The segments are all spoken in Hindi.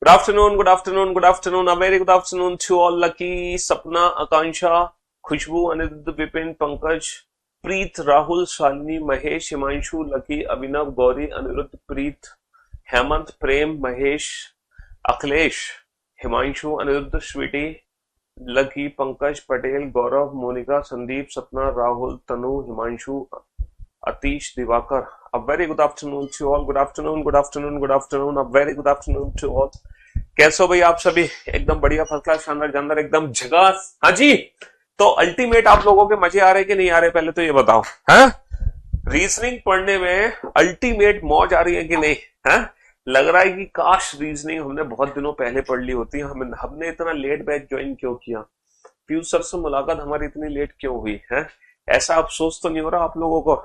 Good afternoon, good afternoon, a very good afternoon to all Lucky, Sapna, Akanksha, Khushboo, Anirudh, Vipin, Pankaj, Preet, Rahul, Shalini, Mahesh, Himanshu, Lucky, Abhinav, Gauri, Anirudh, Preet, Hemant, Prem, Mahesh, Akhilesh, Himanshu, Anirudh, Sweety, Lucky, Pankaj, Patel, Gaurav, Monika, Sandeep, Sapna, Rahul, Tanu, Himanshu, Atish, Diwakar. A very good afternoon to all. Good afternoon, good afternoon, good afternoon. A very good afternoon to all. कैसे हो भाई आप सभी? एकदम बढ़िया, फर्स्ट क्लास, शानदार, जानदार, एकदम झकास। हाँ जी, तो अल्टीमेट आप लोगों के मजे आ रहे कि नहीं आ रहे, पहले तो ये बताओ। हाँ, रीजनिंग पढ़ने में अल्टीमेट मौज आ रही है कि नहीं? हाँ, लग रहा है कि काश रीजनिंग हमने बहुत दिनों पहले पढ़ ली होती। हमने इतना लेट बैच ज्वाइन क्यों किया? पीयूष सर से मुलाकात हमारी इतनी लेट क्यों हुई है? ऐसा अफसोस तो नहीं हो रहा आप लोगों को?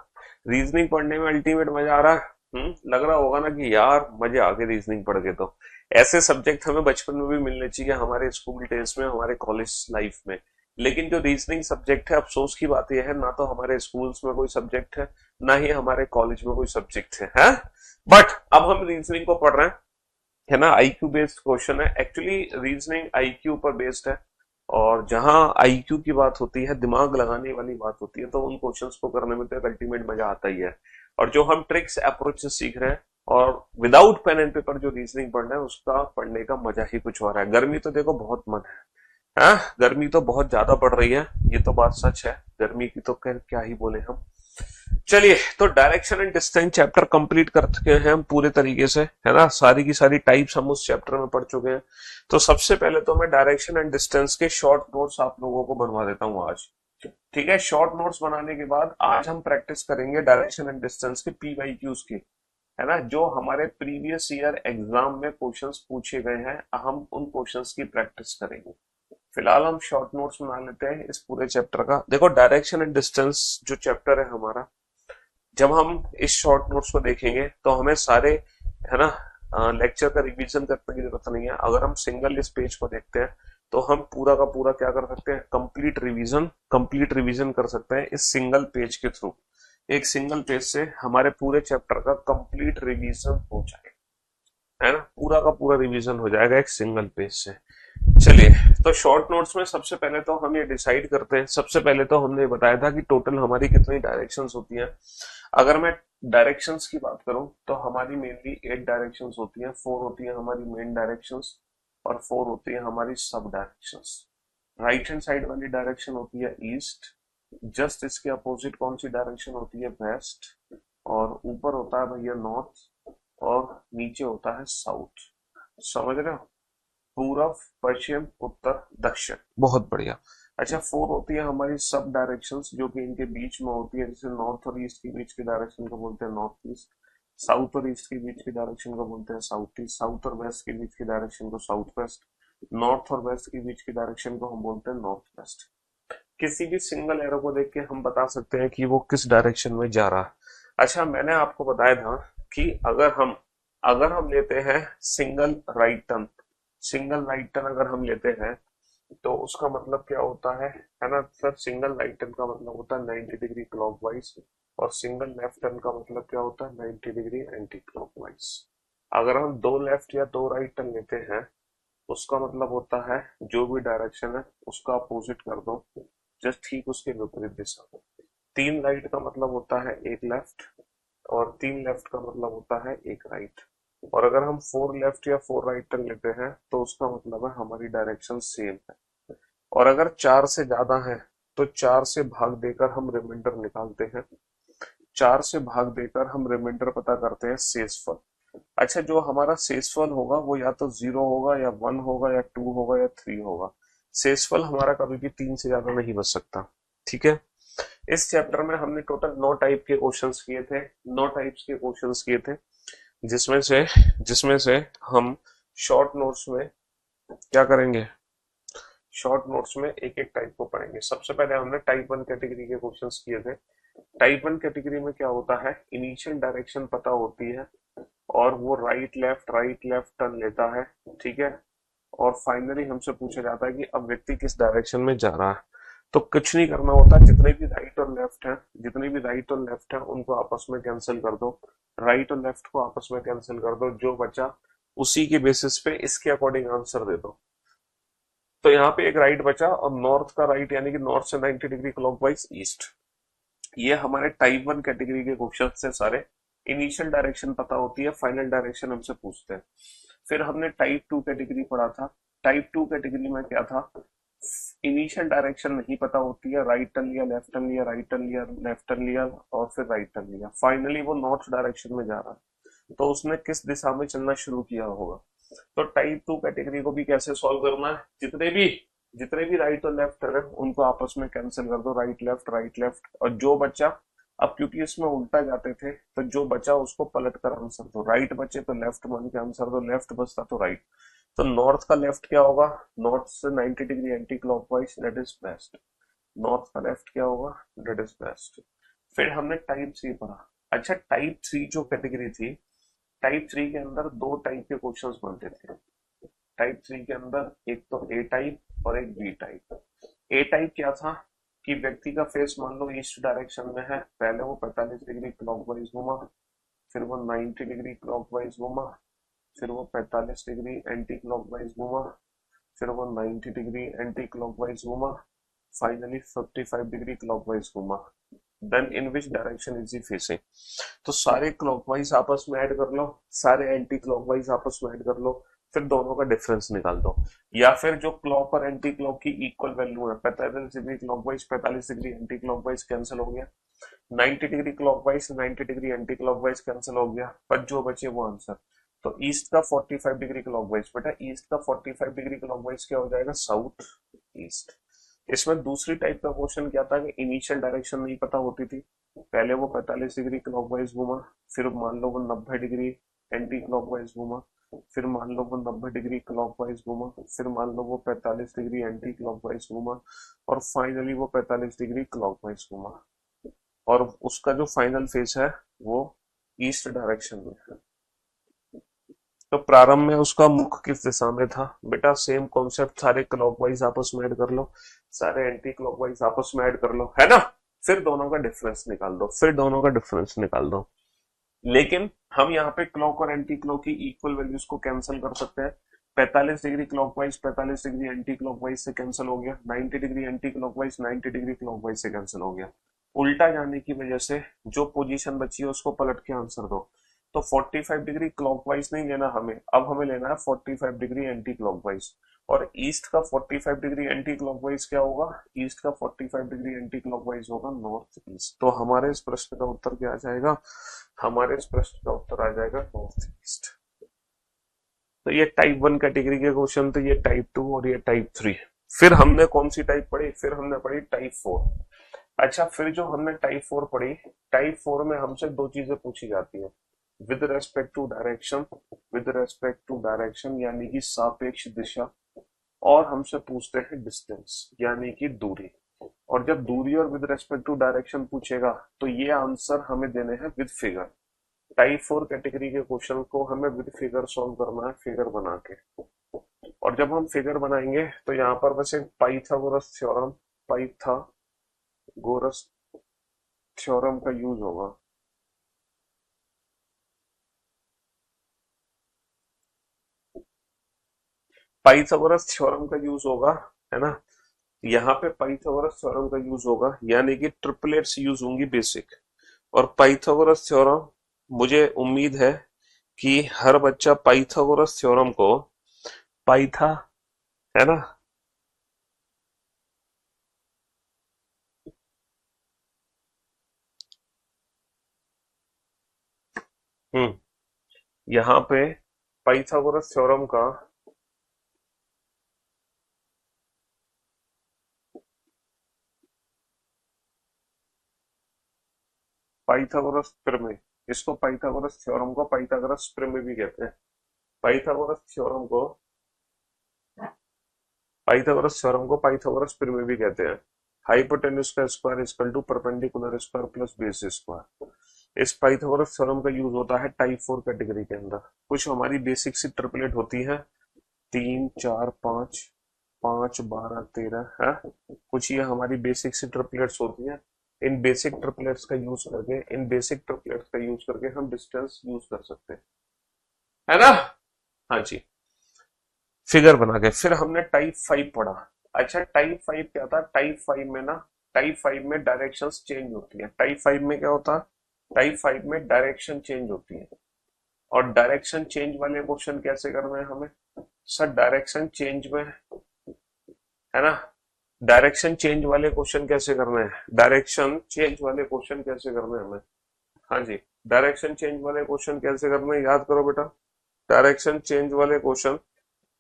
रीजनिंग पढ़ने में अल्टीमेट मजा आ रहा है। लग रहा होगा ना कि यार मजे आ गए रीजनिंग पढ़ के। तो ऐसे सब्जेक्ट हमें बचपन में भी मिलने चाहिए, हमारे स्कूल डेज में, हमारे कॉलेज लाइफ में। लेकिन जो रीजनिंग सब्जेक्ट है, अफसोस की बात यह है, ना तो हमारे स्कूल्स में कोई सब्जेक्ट है, ना ही हमारे कॉलेज में कोई सब्जेक्ट है? बट अब हम रीजनिंग को पढ़ रहे हैं, है ना। आईक्यू बेस्ड क्वेश्चन है, एक्चुअली रीजनिंग आईक्यू पर बेस्ड है। और जहां आईक्यू की बात होती है, दिमाग लगाने वाली बात होती है, तो उन क्वेश्चंस को करने में तो एक अल्टीमेट मजा आता ही है। और जो हम ट्रिक्स अप्रोचेस सीख रहे हैं और विदाउट पेन एंड पेपर जो रीजनिंग पढ़ना है, उसका पढ़ने का मजा ही कुछ और है। गर्मी तो देखो बहुत मन है, गर्मी तो बहुत ज्यादा पड़ रही है, ये तो बात सच है। गर्मी की तो क्या ही बोले हम। चलिए, तो direction and distance chapter complete कर चुके हैं हम पूरे तरीके से, है ना। सारी की सारी टाइप्स हम उस चैप्टर में पढ़ चुके हैं। तो सबसे पहले तो मैं डायरेक्शन एंड डिस्टेंस के शॉर्ट नोट्स आप लोगों को बनवा देता हूं आज। ठीक है, शॉर्ट नोट्स बनाने के बाद आज हम प्रैक्टिस करेंगे डायरेक्शन एंड डिस्टेंस के पीवाईक्यूज की, है ना। जो हमारे प्रीवियस ईयर एग्जाम में क्वेश्चंस पूछे गए हैं, हम उन क्वेश्चंस की प्रैक्टिस करेंगे। फिलहाल हम शॉर्ट नोट्स बना लेते हैं इस पूरे चैप्टर का। देखो, डायरेक्शन एंड डिस्टेंस जो चैप्टर है हमारा, जब हम इस शॉर्ट नोट्स को देखेंगे तो हमें सारे, है ना, लेक्चर का रिवीजन करने की जरूरत नहीं है। अगर हम सिंगल इस पेज को देखते हैं तो हम पूरा का पूरा क्या कर सकते हैं, कंप्लीट रिवीजन कर सकते हैं इस सिंगल पेज के थ्रू। एक सिंगल पेज से हमारे पूरे चैप्टर का कंप्लीट रिवीजन हो जाएगा, है ना। पूरा का पूरा रिवीजन हो जाएगा एक सिंगल पेज से। चलिए, तो शॉर्ट नोट्स में सबसे पहले तो हम ये डिसाइड करते हैं। सबसे पहले तो हमने बताया था कि टोटल हमारी कितनी डायरेक्शंस होती हैं। अगर मैं डायरेक्शंस की बात करूं तो हमारी मेनली 8 डायरेक्शंस होती हैं। 4 होती है हमारी मेन डायरेक्शंस और 4 होती है हमारी सब डायरेक्शंस। राइट हैंड साइड वाली डायरेक्शन होती है ईस्ट, जस्ट इसके अपोजिट कौन सी डायरेक्शन होती है, वेस्ट, और ऊपर होता है भैया नॉर्थ, और नीचे होता है साउथ। समझ रहे हो? पूरब, पश्चिम, उत्तर, दक्षिण। बहुत बढ़िया। अच्छा, 4 होती है हमारी सब डायरेक्शंस, जो कि इनके बीच में होती है। जैसे नॉर्थ और ईस्ट के बीच की डायरेक्शन को बोलते हैं नॉर्थ ईस्ट, साउथ और ईस्ट के बीच की डायरेक्शन को बोलते हैं साउथ ईस्ट, साउथ और वेस्ट के बीच की डायरेक्शन को साउथ वेस्ट, नॉर्थ और वेस्ट के बीच की डायरेक्शन को हम बोलते हैं नॉर्थ वेस्ट। किसी भी सिंगल एरो को देख के हम बता सकते हैं कि वो किस डायरेक्शन में जा रहा है। अच्छा, मैंने आपको बताया था कि अगर हम लेते हैं सिंगल राइट टर्न अगर हम लेते हैं तो उसका मतलब क्या होता है ना सर? सिंगल राइट टर्न का मतलब होता है 90 डिग्री क्लॉकवाइज, और सिंगल लेफ्ट टर्न का मतलब क्या होता है, 90 डिग्री एंटी क्लॉकवाइज। अगर हम 2 लेफ्ट या 2 राइट टर्न लेते हैं, उसका मतलब होता है जो भी डायरेक्शन है उसका अपोजिट कर दो, जस्ट ठीक उसके विपरीत दिशा में। 3 राइट का मतलब होता है 1 लेफ्ट, और 3 लेफ्ट का मतलब होता है 1 राइट। और अगर हम 4 लेफ्ट या 4 राइट टर्न लेते हैं तो उसका मतलब है हमारी डायरेक्शन सेम है। और अगर 4 से ज्यादा है तो 4 से भाग देकर हम रिमाइंडर निकालते हैं। 4 से भाग देकर हम रिमाइंडर पता करते हैं शेषफल। अच्छा, जो हमारा शेषफल होगा वो या तो 0 होगा, या 1 होगा, या 2 होगा, या 3 होगा। शेषफल हमारा कभी भी 3 से ज्यादा नहीं बच सकता। ठीक है, इस चैप्टर में हमने टोटल 9 टाइप के क्वेश्चंस किए थे, 9 टाइप्स के क्वेश्चंस किए थे, जिसमें से हम शॉर्ट नोट्स में क्या करेंगे, शॉर्ट नोट्स में एक एक टाइप को पढ़ेंगे। सबसे पहले हमने टाइप 1 कैटेगरी के क्वेश्चंस किए थे। टाइप 1 कैटेगरी में क्या होता है, इनिशियल डायरेक्शन पता होती है और वो राइट लेफ्ट टर्न लेता है। ठीक है, और फाइनली हमसे पूछा जाता है कि अब व्यक्ति किस डायरेक्शन में जा रहा है। तो कुछ नहीं करना होता, जितने भी राइट और लेफ्ट हैं उनको आपस में कैंसिल कर दो, राइट और लेफ्ट को आपस में कैंसिल कर दो, जो बचा उसी के बेसिस पे इसके अकॉर्डिंग आंसर दे दो। तो यहाँ पे एक राइट बचा, और नॉर्थ का राइट यानी कि नॉर्थ से 90 डिग्री क्लॉकवाइज ईस्ट। ये हमारे टाइप 1 कैटेगरी के क्वेश्चन से सारे। इनिशियल डायरेक्शन पता होती है, फाइनल डायरेक्शन हमसे पूछते हैं। फिर हमने टाइप 2 कैटेगरी पढ़ा था। टाइप 2 कैटेगरी में क्या था, इनिशियल डायरेक्शन नहीं पता होती है, राइट टर्न लिया, लेफ्ट टर्न लिया, राइट टर्न लिया, लेफ्ट टर्न लिया, और फिर राइट टर्न लिया, फाइनली वो नॉर्थ डायरेक्शन में जा रहा है, तो उसने किस दिशा में चलना शुरू किया होगा। तो टाइप 2 कैटेगरी को भी कैसे सॉल्व करना है, जितने भी राइट और लेफ्ट है उनको आपस में कैंसिल कर दो, राइट लेफ्ट, और जो बचा, अब क्योंकि इसमें उल्टा जाते थे तो जो बचा उसको पलट कर आंसर दो, राइट बचे तो लेफ्ट मान के आंसर दो, लेफ्ट बचता तो राइट। तो नॉर्थ का लेफ्ट क्या होगा, नॉर्थ से 90 degree anti clockwise, that is best. North का लेफ्ट क्या होगा, दैट इज बेस्ट। फिर हमने टाइप 3 पढ़ा। अच्छा, टाइप 3 जो कैटेगरी थी, टाइप 3 के अंदर दो टाइप के क्वेश्चंस बनते थे। टाइप 3 के अंदर एक तो ए टाइप और एक बी टाइप। ए टाइप क्या था कि व्यक्ति का फेस मान लो ईस्ट डायरेक्शन में है, पहले वो 45 डिग्री क्लॉकवाइज घुमा, फिर वो 90 डिग्री क्लॉकवाइज घुमा, फिर वो 45 डिग्री एंटी क्लॉकवाइज घुमा, फिर वो 90 डिग्री एंटी क्लॉकवाइज घुमा, फाइनली 55 डिग्री क्लॉकवाइज घुमा। Then in which direction is he facing. तो सारे क्लॉकवाइज आपस में ऐड कर लो, सारे एंटी क्लॉकवाइज आपस में ऐड कर लो, फिर दोनों का डिफरेंस निकाल दो। या फिर जो क्लॉक और एंटी क्लॉक की इक्वल वैल्यू है, 45 degree clockwise 45 degree anti clockwise cancel हो गया, 90 degree clockwise 90 degree anti clockwise cancel हो गया, पर जो बचे वो आंसर। तो ईस्ट का 45 डिग्री क्लॉकवाइज, बेटा ईस्ट का 45 डिग्री क्लॉकवाइज क्या हो जाएगा, साउथ ईस्ट। इसमें दूसरी टाइप का क्वेश्चन क्या था कि इनिशियल डायरेक्शन नहीं पता होती थी, पहले वो 45 डिग्री क्लॉकवाइज घूमा, फिर मान लो वो 90 डिग्री एंटी क्लॉकवाइज घूमा, फिर मान लो वो 90 डिग्री क्लॉकवाइज घूमा, फिर मान लो वो 45 डिग्री एंटी क्लॉकवाइज घूमा, और फाइनली वो 45 डिग्री क्लॉकवाइज घूमा, और उसका जो फाइनल फेस है वो ईस्ट डायरेक्शन में है। तो प्रारंभ में उसका मुख किस दिशा में था, बेटा सेम कॉन्सेप्ट, सारे क्लॉकवाइज आपस में ऐड कर लो, सारे एंटी क्लॉकवाइज आपस में ऐड कर लो, है ना, फिर दोनों का डिफरेंस निकाल दो। लेकिन हम यहाँ पे क्लॉक और एंटी क्लॉक की इक्वल वैल्यूज को कैंसिल कर सकते हैं। 45 degree clockwise 45 degree anti clockwise से कैंसिल हो गया, 90 degree anti clockwise 90 degree clockwise से कैंसिल हो गया। उल्टा जाने की वजह से जो पोजीशन बची है उसको पलट के आंसर दो। तो 45 डिग्री क्लॉकवाइज नहीं लेना हमें, अब हमें लेना है 45 डिग्री एंटी क्लॉकवाइज। और ईस्ट का 45 डिग्री एंटी क्लॉकवाइज क्या होगा, ईस्ट का 45 डिग्री एंटी क्लॉकवाइज होगा नॉर्थ ईस्ट। तो हमारे इस प्रश्न का उत्तर क्या आ जाएगा, हमारे इस प्रश्न का उत्तर आ जाएगा नॉर्थ ईस्ट। तो ये टाइप 1 कैटेगरी के क्वेश्चन थे, ये टाइप 2 और ये टाइप 3। फिर हमने कौन सी टाइप पढ़ी, फिर हमने पढ़ी टाइप 4। अच्छा, फिर जो हमने टाइप 4 पढ़ी, टाइप 4 में हमसे दो चीजें पूछी जाती है, with respect to direction, with respect to direction यानी कि सापेक्ष दिशा, और हमसे पूछते हैं डिस्टेंस यानी कि दूरी। और जब दूरी और विद रेस्पेक्ट टू डायरेक्शन पूछेगा तो ये आंसर हमें देने हैं विद फिगर। टाइप 4 कैटेगरी के क्वेश्चन को हमें विद फिगर सॉल्व करना है, फिगर बना के। और जब हम फिगर बनाएंगे तो यहाँ पर बस एक पाइथागोरस थ्योरम, पाइथागोरस थ्योरम का यूज होगा। पाइथागोरस थ्योरम का यूज होगा, है ना, यहाँ पे पाइथागोरस थ्योरम का यूज होगा, यानी कि ट्रिपलेट्स यूज होंगी बेसिक। और पाइथागोरस थ्योरम, मुझे उम्मीद है कि हर बच्चा पाइथागोरस थ्योरम को, पाइथा, है ना, यहाँ पे पाइथागोरस थ्योरम का, पाइथागोरस प्रमेय, इसको पाइथागोरस थ्योरम को पाइथागोरस प्रमेय भी कहते हैं। पाइथागोरस थ्योरम को पाइथागोरस थ्योरम को पाइथागोरस प्रमेय भी कहते हैं। हाइपोटेन्यूज का square equal to perpendicular square plus base square. इस पाइथागोरस थ्योरम का यूज होता है टाइप 4 कैटेगरी के अंदर। कुछ हमारी बेसिक सी ट्रिपलेट होती है, 3 4 5, 5 12 13 है, कुछ ये हमारी बेसिक सी ट्रिपलेट्स होती हैं। इन बेसिक ट्रिपलेट्स का यूज करके, हम डिस्टेंस यूज कर सकते हैं, है ना। हाँ जी, फिगर बना के फिर हमने टाइप 5 पढ़ा। अच्छा, टाइप 5 क्या था? टाइप 5 में ना, टाइप 5 में डायरेक्शंस चेंज होती है। टाइप 5 में क्या होता है? टाइप 5 में डायरेक्शन चेंज होती है। और डायरेक्शन चेंज वाले क्वेश्चन कैसे करना है हमें? सर डायरेक्शन चेंज में, है ना, डायरेक्शन चेंज वाले क्वेश्चन कैसे करने हैं? डायरेक्शन चेंज वाले क्वेश्चन कैसे करने हैं हमें? हाँ जी, डायरेक्शन चेंज वाले क्वेश्चन कैसे करने हैं, याद करो बेटा। डायरेक्शन चेंज वाले क्वेश्चन,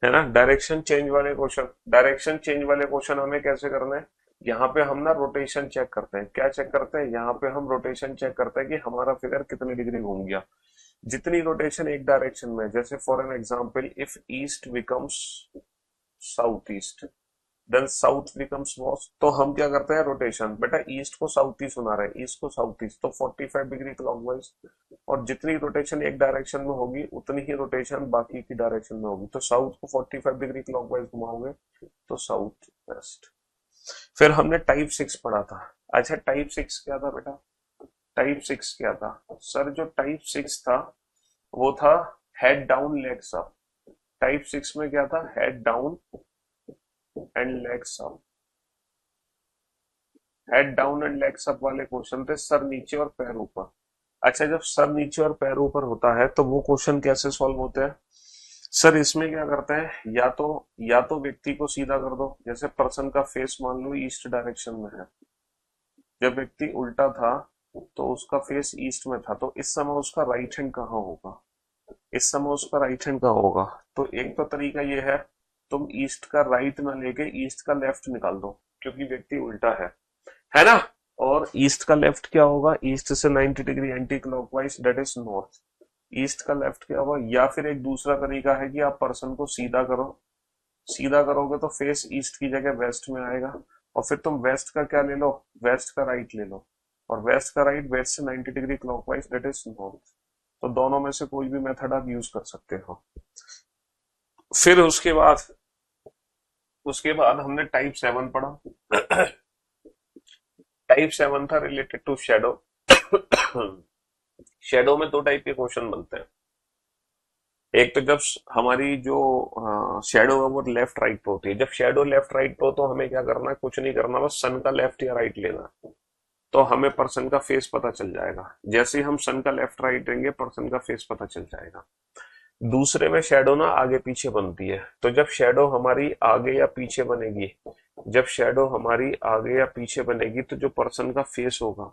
है ना, डायरेक्शन चेंज वाले क्वेश्चन, डायरेक्शन चेंज वाले क्वेश्चन हमें कैसे करना है? यहाँ पे हम ना रोटेशन चेक करते हैं। क्या चेक करते हैं? यहाँ पे हम रोटेशन चेक करते हैं कि हमारा फिगर कितनी डिग्री घूम गया। जितनी रोटेशन एक डायरेक्शन में, जैसे for an example, if east becomes south east, then south becomes north, तो हम क्या करते हैं? रोटेशन। बेटा ईस्ट को साउथ ईस्ट बना रहे हैं, ईस्ट को साउथ ईस्ट, तो 45 डिग्री क्लॉकवाइज। और जितनी रोटेशन एक डायरेक्शन में होगी उतनी ही रोटेशन बाकी की डायरेक्शन में होगी। तो साउथ को 45 डिग्री क्लॉकवाइज घुमाओगे तो साउथ वेस्ट। फिर हमने टाइप 6 पढ़ा था। अच्छा, टाइप 6 क्या था बेटा? टाइप 6 क्या था सर? जो टाइप 6 था वो था head down legs up. Type 6 में क्या था? Head down and legs up. Head down and legs up वाले क्वेश्चन थे, सर नीचे और पैर ऊपर। अच्छा, जब सर नीचे और पैर ऊपर होता है तो वो क्वेश्चन कैसे सॉल्व होते हैं? सर इसमें क्या करते हैं, या तो व्यक्ति को सीधा कर दो। जैसे पर्सन का फेस मान लो ईस्ट डायरेक्शन में है, जब व्यक्ति उल्टा था तो उसका फेस ईस्ट में था, तो इस समय उसका राइट हैंड कहाँ होगा? इस समय उसका राइट हैंड कहाँ होगा? तो एक तो तरीका ये है, तुम ईस्ट का राइट ना लेके ईस्ट का लेफ्ट निकाल दो, क्योंकि व्यक्ति उल्टा है ना। और ईस्ट का लेफ्ट क्या होगा? ईस्ट से 90 degree anti clockwise, that is north. East का लेफ्ट क्या होगा? या फिर एक दूसरा तरीका है कि आप पर्सन को सीधा करो। सीधा करोगे तो फेस ईस्ट की जगह वेस्ट में आएगा, और फिर तुम वेस्ट का क्या ले लो? वेस्ट का राइट ले लो। और वेस्ट का राइट, वेस्ट से 90 degree clockwise, that is north. तो दोनों में से कोई भी मेथड आप यूज कर सकते हो। फिर उसके बाद हमने टाइप 7 पढ़ा। टाइप 7 था रिलेटेड टू शेडो। शेडो में दो टाइप के क्वेश्चन बनते हैं। एक तो जब हमारी जो शेडो है वो लेफ्ट राइट पे होती है। जब शेडो लेफ्ट राइट पे हो तो हमें क्या करना है? कुछ नहीं करना, बस सन का लेफ्ट या राइट लेना, तो हमें पर्सन का फेस पता चल जाएगा। जैसे ही हम सन का लेफ्ट राइट लेंगे पर्सन का फेस पता चल जाएगा। दूसरे में शेडो ना आगे पीछे बनती है, तो जब शेडो हमारी आगे या पीछे बनेगी, जब शेडो हमारी आगे या पीछे बनेगी तो जो पर्सन का फेस होगा,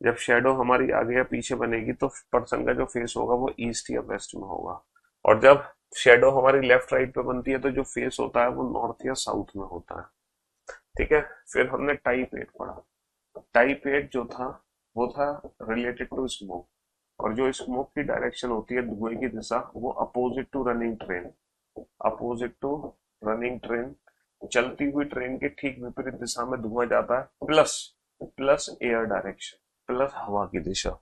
जब शेडो हमारी आगे या पीछे बनेगी तो पर्सन का जो फेस होगा वो ईस्ट या वेस्ट में होगा। और जब शेडो हमारी लेफ्ट राइट पे बनती है तो जो फेस होता है वो नॉर्थ या साउथ में होता है। ठीक है। फिर हमने टाइप 8 पढ़ा। टाइप 8 जो था वो था रिलेटेड टू स्मोक। और जो स्मोक की डायरेक्शन होती है, धुएं की दिशा, वो opposite to running train. Opposite to running train, चलती हुई ट्रेन के ठीक विपरीत दिशा में धुआं जाता है, plus plus air direction, plus हवा की दिशा।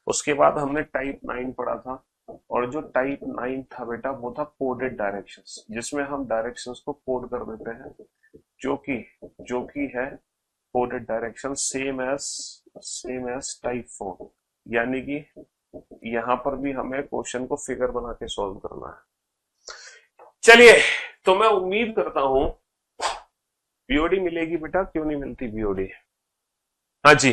उसके बाद हमने टाइप 9 पढ़ा था। और जो टाइप 9 था बेटा वो था कोडेड डायरेक्शंस, जिसमें हम डायरेक्शंस को कोड कर देते हैं, जो कि है coded direction, same as type 4। यानी कि यहां पर भी हमें क्वेश्चन को फिगर बना के सॉल्व करना है। चलिए, तो मैं उम्मीद करता हूं बीओडी मिलेगी बेटा, क्यों नहीं मिलती बीओडी? हाँ जी।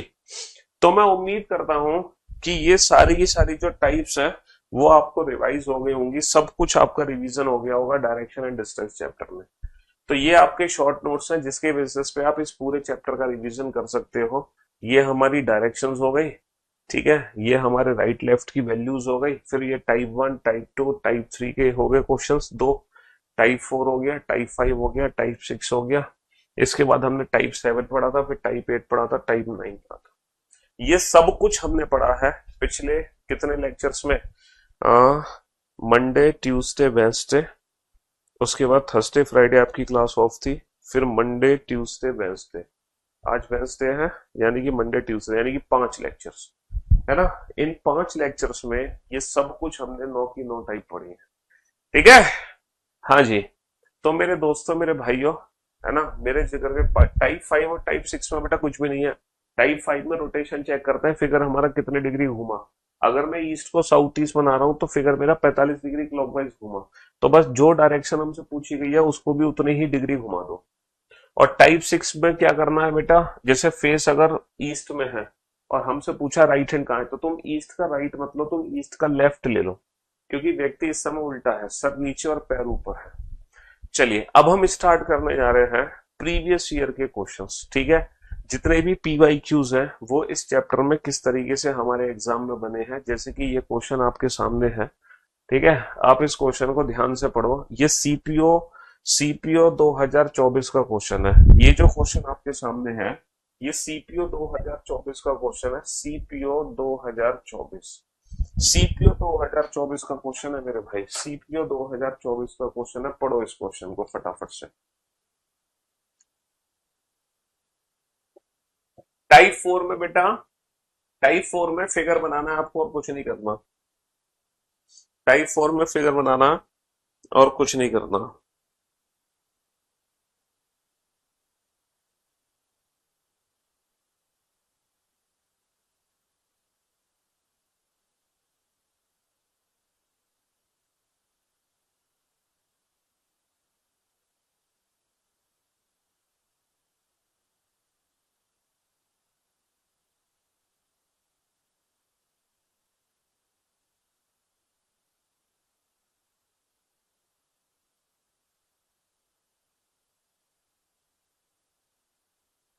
तो मैं उम्मीद करता हूं कि ये सारी की सारी जो टाइप्स हैं वो आपको रिवाइज हो गई होंगी, सब कुछ आपका रिवीजन हो गया होगा डायरेक्शन एंड डिस्टेंस चैप्टर में। तो ये आपके शॉर्ट नोट्स हैं जिसके बेसिस पे आप इस पूरे चैप्टर का रिवीजन कर सकते हो। ये हमारी डायरेक्शंस हो गई, ठीक है, ये हमारे राइट लेफ्ट की वैल्यूज हो गई। फिर ये टाइप 1, टाइप 2, टाइप 3 के हो गए क्वेश्चंस दो। टाइप 4 हो गया, टाइप 5 हो गया, टाइप 6 हो गया। इसके बाद हमने टाइप 7 पढ़ा था, फिर टाइप 8 पढ़ा था, टाइप 9 पढ़ा था। ये सब कुछ हमने पढ़ा है पिछले कितने लेक्चर्स में? मंडे, ट्यूसडे, वेंसडे, उसके बाद थर्सडे, फ्राइडे आपकी क्लास ऑफ थी। फिर मंडे, ट्यूसडे, वेंसडे, आज वेंसडे है, यानी कि मंडे, ट्यूसडे, यानी कि 5 लेक्चर्स, है ना। इन 5 लेक्चर्स में ये सब कुछ हमने 9 की 9 टाइप पढ़ी है, ठीक है। हाँ जी। तो मेरे दोस्तों, मेरे भाइयों, है ना, मेरे जिक्र के टाइप 5 और टाइप 6 में बेटा कुछ भी नहीं है। टाइप 5 में रोटेशन चेक करते हैं, फिगर हमारा कितने डिग्री घूमा। अगर मैं ईस्ट को साउथ ईस्ट बना रहा हूं तो फिगर मेरा 45 डिग्री क्लॉकवाइज घूमा। तो बस जो डायरेक्शन हमसे पूछी गई है उसको भी उतनी ही डिग्री घुमा दो। और टाइप 6 में क्या करना है बेटा, जैसे फेस अगर ईस्ट में है और हमसे पूछा राइट हैंड कहाँ है, तो तुम ईस्ट का राइट मत लो, तुम ईस्ट का लेफ्ट ले लो, क्योंकि व्यक्ति इस समय उल्टा है, सर नीचे और पैर ऊपर है। चलिए अब हम स्टार्ट करने जा रहे हैं प्रीवियस ईयर के क्वेश्चंस, ठीक है। जितने भी पीवाईक्यूज हैं वो इस चैप्टर में किस तरीके से हमारे एग्जाम में बने हैं, जैसे कि ये क्वेश्चन आपके सामने है, ठीक है। आप इस क्वेश्चन को ध्यान से पढ़ो। ये सीपीओ 2024 का क्वेश्चन है। ये जो क्वेश्चन आपके सामने है ये सीपीओ 2024 का क्वेश्चन है। सीपीओ 2024 सीपीओ 2024 का क्वेश्चन है मेरे भाई। सीपीओ 2024 का क्वेश्चन है। पढ़ो इस क्वेश्चन को फटाफट से। टाइप 4 में बेटा, टाइप 4 में फिगर बनाना है आपको और कुछ नहीं करना। टाइप 4 में फिगर बनाना और कुछ नहीं करना।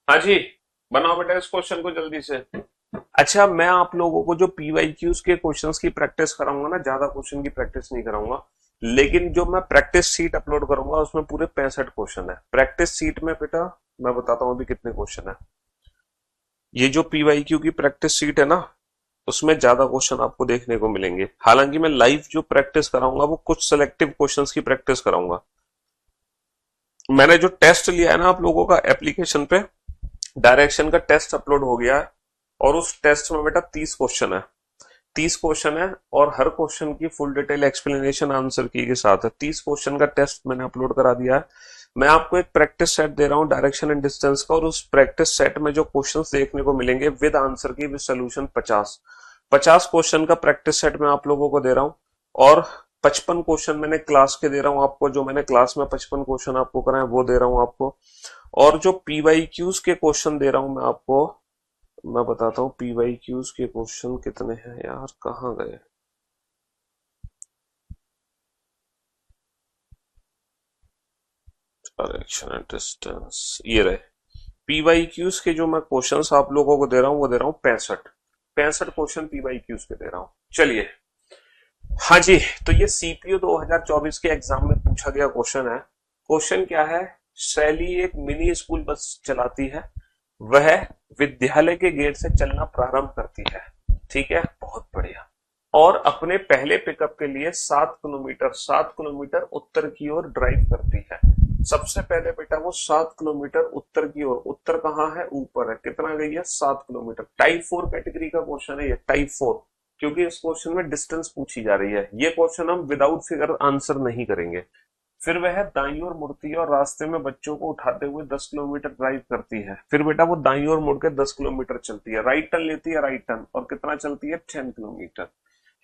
हाँ जी, बनाओ बेटा इस क्वेश्चन को जल्दी से। अच्छा, मैं आप लोगों को जो पीवाईक्यूज के क्वेश्चंस की प्रैक्टिस कराऊंगा ना, ज्यादा क्वेश्चन की प्रैक्टिस नहीं कराऊंगा, लेकिन जो मैं प्रैक्टिस सीट अपलोड करूंगा उसमें पूरे 65 क्वेश्चन है। प्रैक्टिस सीट में बेटा मैं बताता हूँ अभी कितने क्वेश्चन है। ये जो पीवाईक्यू की प्रैक्टिस सीट है ना, उसमें ज्यादा क्वेश्चन आपको देखने को मिलेंगे। हालांकि मैं लाइव जो प्रैक्टिस कराऊंगा वो कुछ सिलेक्टिव क्वेश्चंस की प्रैक्टिस कराऊंगा। मैंने जो टेस्ट लिया है ना आप लोगों का एप्लीकेशन पे, डायरेक्शन का टेस्ट अपलोड हो गया है, और उस टेस्ट में बेटा 30 क्वेश्चन है। 30 क्वेश्चन है और हर क्वेश्चन की फुल डिटेल एक्सप्लेनेशन आंसर की के साथ है। 30 क्वेश्चन का टेस्ट मैंने अपलोड करा दिया है। मैं आपको एक प्रैक्टिस सेट दे रहा हूँ डायरेक्शन एंड डिस्टेंस का, और उस प्रैक्टिस सेट में जो क्वेश्चंस देखने को मिलेंगे विद आंसर की विद सोल्यूशन 50 क्वेश्चन का प्रैक्टिस सेट मैं आप लोगों को दे रहा हूँ। और 55 क्वेश्चन मैंने क्लास के दे रहा हूँ आपको, जो मैंने क्लास में 55 क्वेश्चन आपको कराए वो दे रहा हूँ आपको। और जो पीवाईक्यूज के क्वेश्चन दे रहा हूं मैं आपको, मैं बताता हूं पीवाईक्यूज के क्वेश्चन कितने हैं यार, कहाँ गए। डायरेक्शन एंड डिस्टेंस, ये रहे। पीवाईक्यूज के जो मैं क्वेश्चंस आप लोगों को दे रहा हूं वो दे रहा हूं 65 क्वेश्चन पीवाईक्यूज के दे रहा हूं। चलिए, हाँ जी, तो ये सीपीयू 2024 के एग्जाम में पूछा गया क्वेश्चन है। क्वेश्चन क्या है, शैली एक मिनी स्कूल बस चलाती है, वह विद्यालय के गेट से चलना प्रारंभ करती है, ठीक है, बहुत बढ़िया, और अपने पहले पिकअप के लिए 7 किलोमीटर उत्तर की ओर ड्राइव करती है। सबसे पहले बेटा वो 7 किलोमीटर उत्तर की ओर, उत्तर कहाँ है, ऊपर है, कितना गई है, 7 किलोमीटर। टाइप 4 कैटेगरी का क्वेश्चन है ये, टाइप 4, क्योंकि इस क्वेश्चन में डिस्टेंस पूछी जा रही है। ये क्वेश्चन हम विदाउट फिगर आंसर नहीं करेंगे। फिर वह दाईं ओर मुड़ती है और रास्ते में बच्चों को उठाते हुए 10 किलोमीटर ड्राइव करती है। फिर बेटा वो दाईं ओर मुड़ के 10 किलोमीटर चलती है, राइट टर्न लेती है, राइट टर्न, और कितना चलती है, 10 किलोमीटर,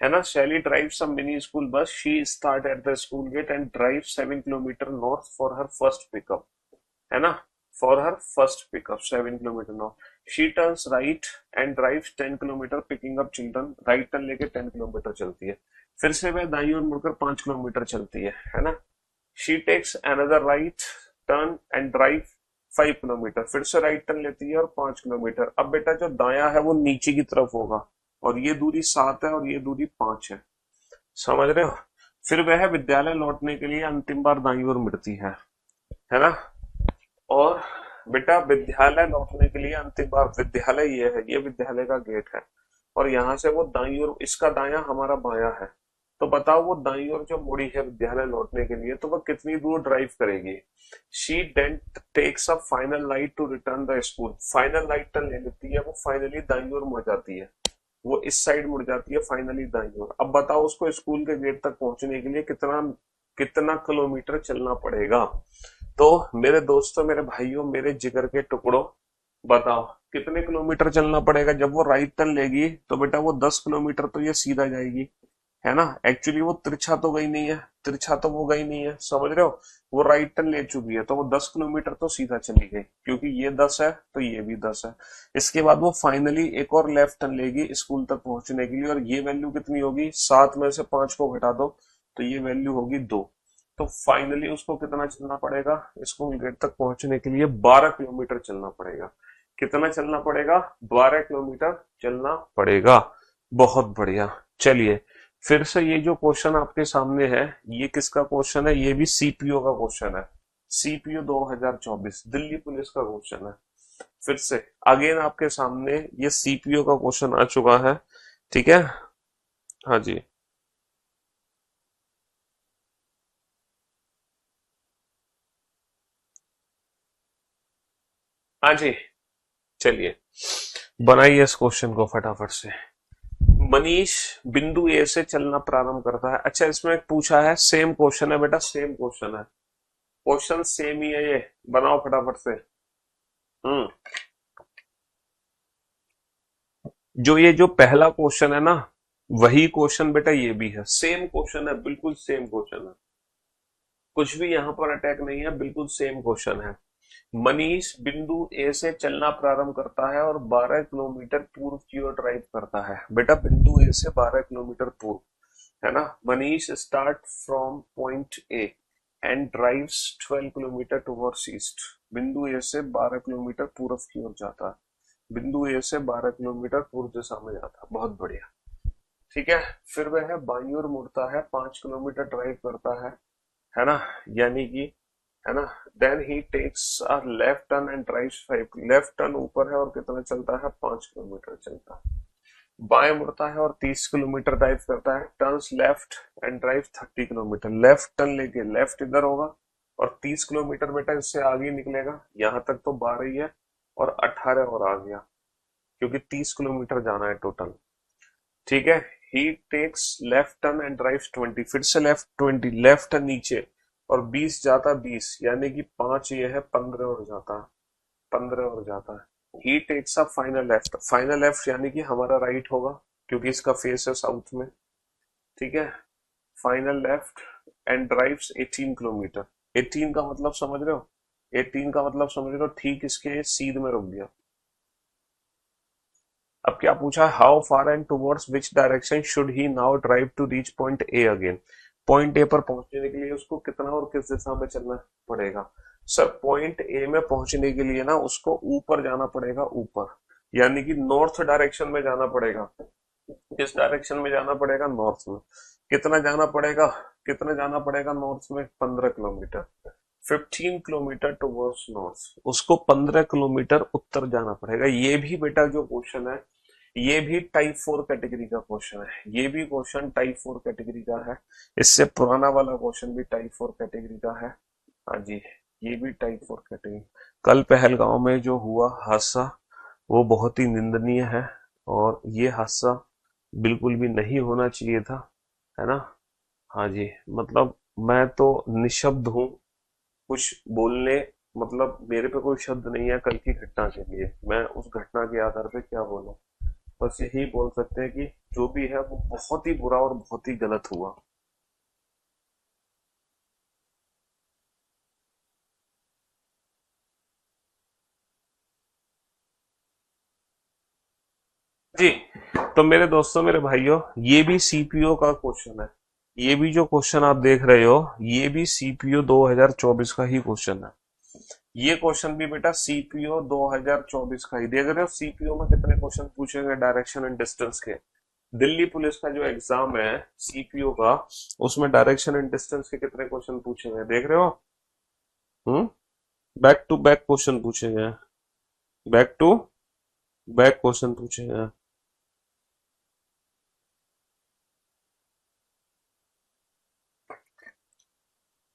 है ना। Shelly drives a mini school bus, she start at the school gate and drive 7 kilometre north for her first pickup, है ना, for her first pickup 7 kilometre north. She turns right and drive 10 kilometre picking up children, right turn लेके 10 किलोमीटर चलती है। फिर से वह दाईं ओर मुड़कर 5 किलोमीटर चलती है ना। She takes another right turn and drive 5 kilometre, फिर से राइट टर्न लेती है और 5 किलोमीटर। अब बेटा जो दाया है वो नीचे की तरफ होगा, और ये दूरी 7 है और ये दूरी 5 है, समझ रहे हो। फिर वह विद्यालय लौटने के लिए अंतिम बार दाईं ओर मुड़ती है ना। और बेटा विद्यालय लौटने के लिए अंतिम बार, विद्यालय ये है, ये विद्यालय का गेट है, और यहां से वो दाईं ओर, इसका दाया हमारा बाया है, तो बताओ वो दाईं ओर जो मुड़ी है विद्यालय लौटने के लिए, तो वो कितनी दूर ड्राइव करेगी। She then takes a final right to return the school, final right turn ले लेती है, वो फाइनली दाईं ओर मुड़ जाती है, वो इस साइड मुड़ जाती है फाइनली दाईं ओर। अब बताओ उसको स्कूल के गेट तक पहुंचने के लिए कितना कितना किलोमीटर चलना पड़ेगा। तो मेरे दोस्तों, मेरे भाइयों, मेरे जिगर के टुकड़ों, बताओ कितने किलोमीटर चलना पड़ेगा। जब वो राइट टर्न लेगी तो बेटा वो 10 किलोमीटर तो ये सीधा जाएगी, है ना। एक्चुअली वो तिरछा तो गई नहीं है, तिरछा तो वो गई नहीं है, समझ रहे हो। वो राइट टर्न ले चुकी है, तो वो 10 किलोमीटर तो सीधा चली गई, क्योंकि ये 10 है तो ये भी 10 है। इसके बाद वो फाइनली एक और लेफ्ट टर्न लेगी स्कूल तक पहुंचने के लिए, और ये वैल्यू कितनी होगी, 7 में से 5 को घटा दो तो ये वैल्यू होगी 2। तो फाइनली उसको कितना चलना पड़ेगा, स्कूल गेट तक पहुंचने के लिए 12 किलोमीटर चलना पड़ेगा। कितना चलना पड़ेगा, 12 किलोमीटर चलना पड़ेगा। बहुत बढ़िया। चलिए, फिर से ये जो क्वेश्चन आपके सामने है, ये किसका क्वेश्चन है, ये भी सीपीओ का क्वेश्चन है। सीपीओ 2024 दिल्ली पुलिस का क्वेश्चन है। फिर से अगेन आपके सामने ये सीपीओ का क्वेश्चन आ चुका है। ठीक है, हाँ जी। हाँ जी, चलिए बनाइए इस क्वेश्चन को फटाफट से। मनीष बिंदु ए से चलना प्रारंभ करता है। अच्छा, इसमें एक पूछा है, सेम क्वेश्चन है बेटा, सेम क्वेश्चन है, क्वेश्चन सेम ही है ये। बनाओ फटाफट से। हम्म। जो ये जो पहला क्वेश्चन है ना, वही क्वेश्चन बेटा ये भी है, सेम क्वेश्चन है, बिल्कुल सेम क्वेश्चन है। कुछ भी यहाँ पर अटैक नहीं है, बिल्कुल सेम क्वेश्चन है। मनीष बिंदु ए से चलना प्रारंभ करता है और 12 किलोमीटर पूर्व की ओर ड्राइव करता है। बेटा बिंदु ए से 12 किलोमीटर पूर्व, है ना। Manish start from point A and drives 12 kilometre towards east. बिंदु ए से 12 किलोमीटर पूर्व की ओर जाता है, बिंदु ए से 12 किलोमीटर पूर्व दिशा में जाता है। बहुत बढ़िया। ठीक है, फिर वह बाईं ओर मुड़ता है, 5 किलोमीटर ड्राइव करता है ना, यानी कि, है ना। Then he takes a left turn and drives 5। Left turn ऊपर है और कितना चलता है, 5 किलोमीटर चलता है। बाएं मुड़ता है और 30 किलोमीटर ड्राइव करता है। Turns left and drive 30 kilometre. Left turn लेके लेफ्ट इधर होगा और 30 किलोमीटर बेटा इससे आगे निकलेगा। यहां तक तो 12 ही है, और 18 और आ गया, क्योंकि 30 किलोमीटर जाना है टोटल। ठीक है। He takes left turn and drives 20। फिर से लेफ्ट 20, लेफ्ट है नीचे, और 20 जाता 20, यानी कि 5 ये है, 15 और जाता है, 15 और जाता है। He takes a final left. Final left यानी कि हमारा राइट होगा, क्योंकि इसका फेस है साउथ में। ठीक है। Final left and drives 18 kilometre. 18 का मतलब समझ रहे हो, 18 का मतलब समझ रहे हो, ठीक इसके सीध में रुक गया। अब क्या पूछा, how far and towards which direction should he now drive to reach point A again. Point A पर पहुंचने के लिए उसको कितना और किस दिशा में चलना पड़ेगा। सर पॉइंट ए में पहुंचने के लिए ना उसको ऊपर जाना पड़ेगा, ऊपर, यानी कि नॉर्थ डायरेक्शन में जाना पड़ेगा। किस डायरेक्शन में जाना पड़ेगा, नॉर्थ में। कितना जाना पड़ेगा, कितना जाना पड़ेगा नॉर्थ में, 15 किलोमीटर। 15 किलोमीटर टुवर्ड्स नॉर्थ, उसको 15 किलोमीटर उत्तर जाना पड़ेगा। ये भी बेटा जो क्वेश्चन है, ये भी टाइप 4 कैटेगरी का क्वेश्चन है। ये भी क्वेश्चन टाइप 4 कैटेगरी का है। इससे पुराना वाला क्वेश्चन भी टाइप 4 कैटेगरी का है। हाँ जी, ये भी टाइप 4 कैटेगरी। कल पहलगांव में जो हुआ हादसा, वो बहुत ही निंदनीय है, और ये हादसा बिल्कुल भी नहीं होना चाहिए था, है ना। हाँ जी, मतलब मैं तो निशब्द हूँ, कुछ बोलने, मतलब मेरे पे कोई शब्द नहीं है कल की घटना के लिए। मैं उस घटना के आधार पे क्या बोलूं, बस यही बोल सकते हैं कि जो भी है वो बहुत ही बुरा और बहुत ही गलत हुआ। जी, तो मेरे दोस्तों, मेरे भाइयों, ये भी सीपीओ का क्वेश्चन है। ये भी जो क्वेश्चन आप देख रहे हो, ये भी सीपीओ 2024 का ही क्वेश्चन है। ये क्वेश्चन भी बेटा सीपीओ 2024 का ही। देख रहे हो सीपीओ में कितने क्वेश्चन पूछेंगे डायरेक्शन एंड डिस्टेंस के। दिल्ली पुलिस का जो एग्जाम है सीपीओ का, उसमें डायरेक्शन एंड डिस्टेंस के कितने क्वेश्चन पूछेंगे, देख रहे हो। हम्म। बैक टू बैक क्वेश्चन पूछेंगे, बैक टू बैक क्वेश्चन पूछेंगे।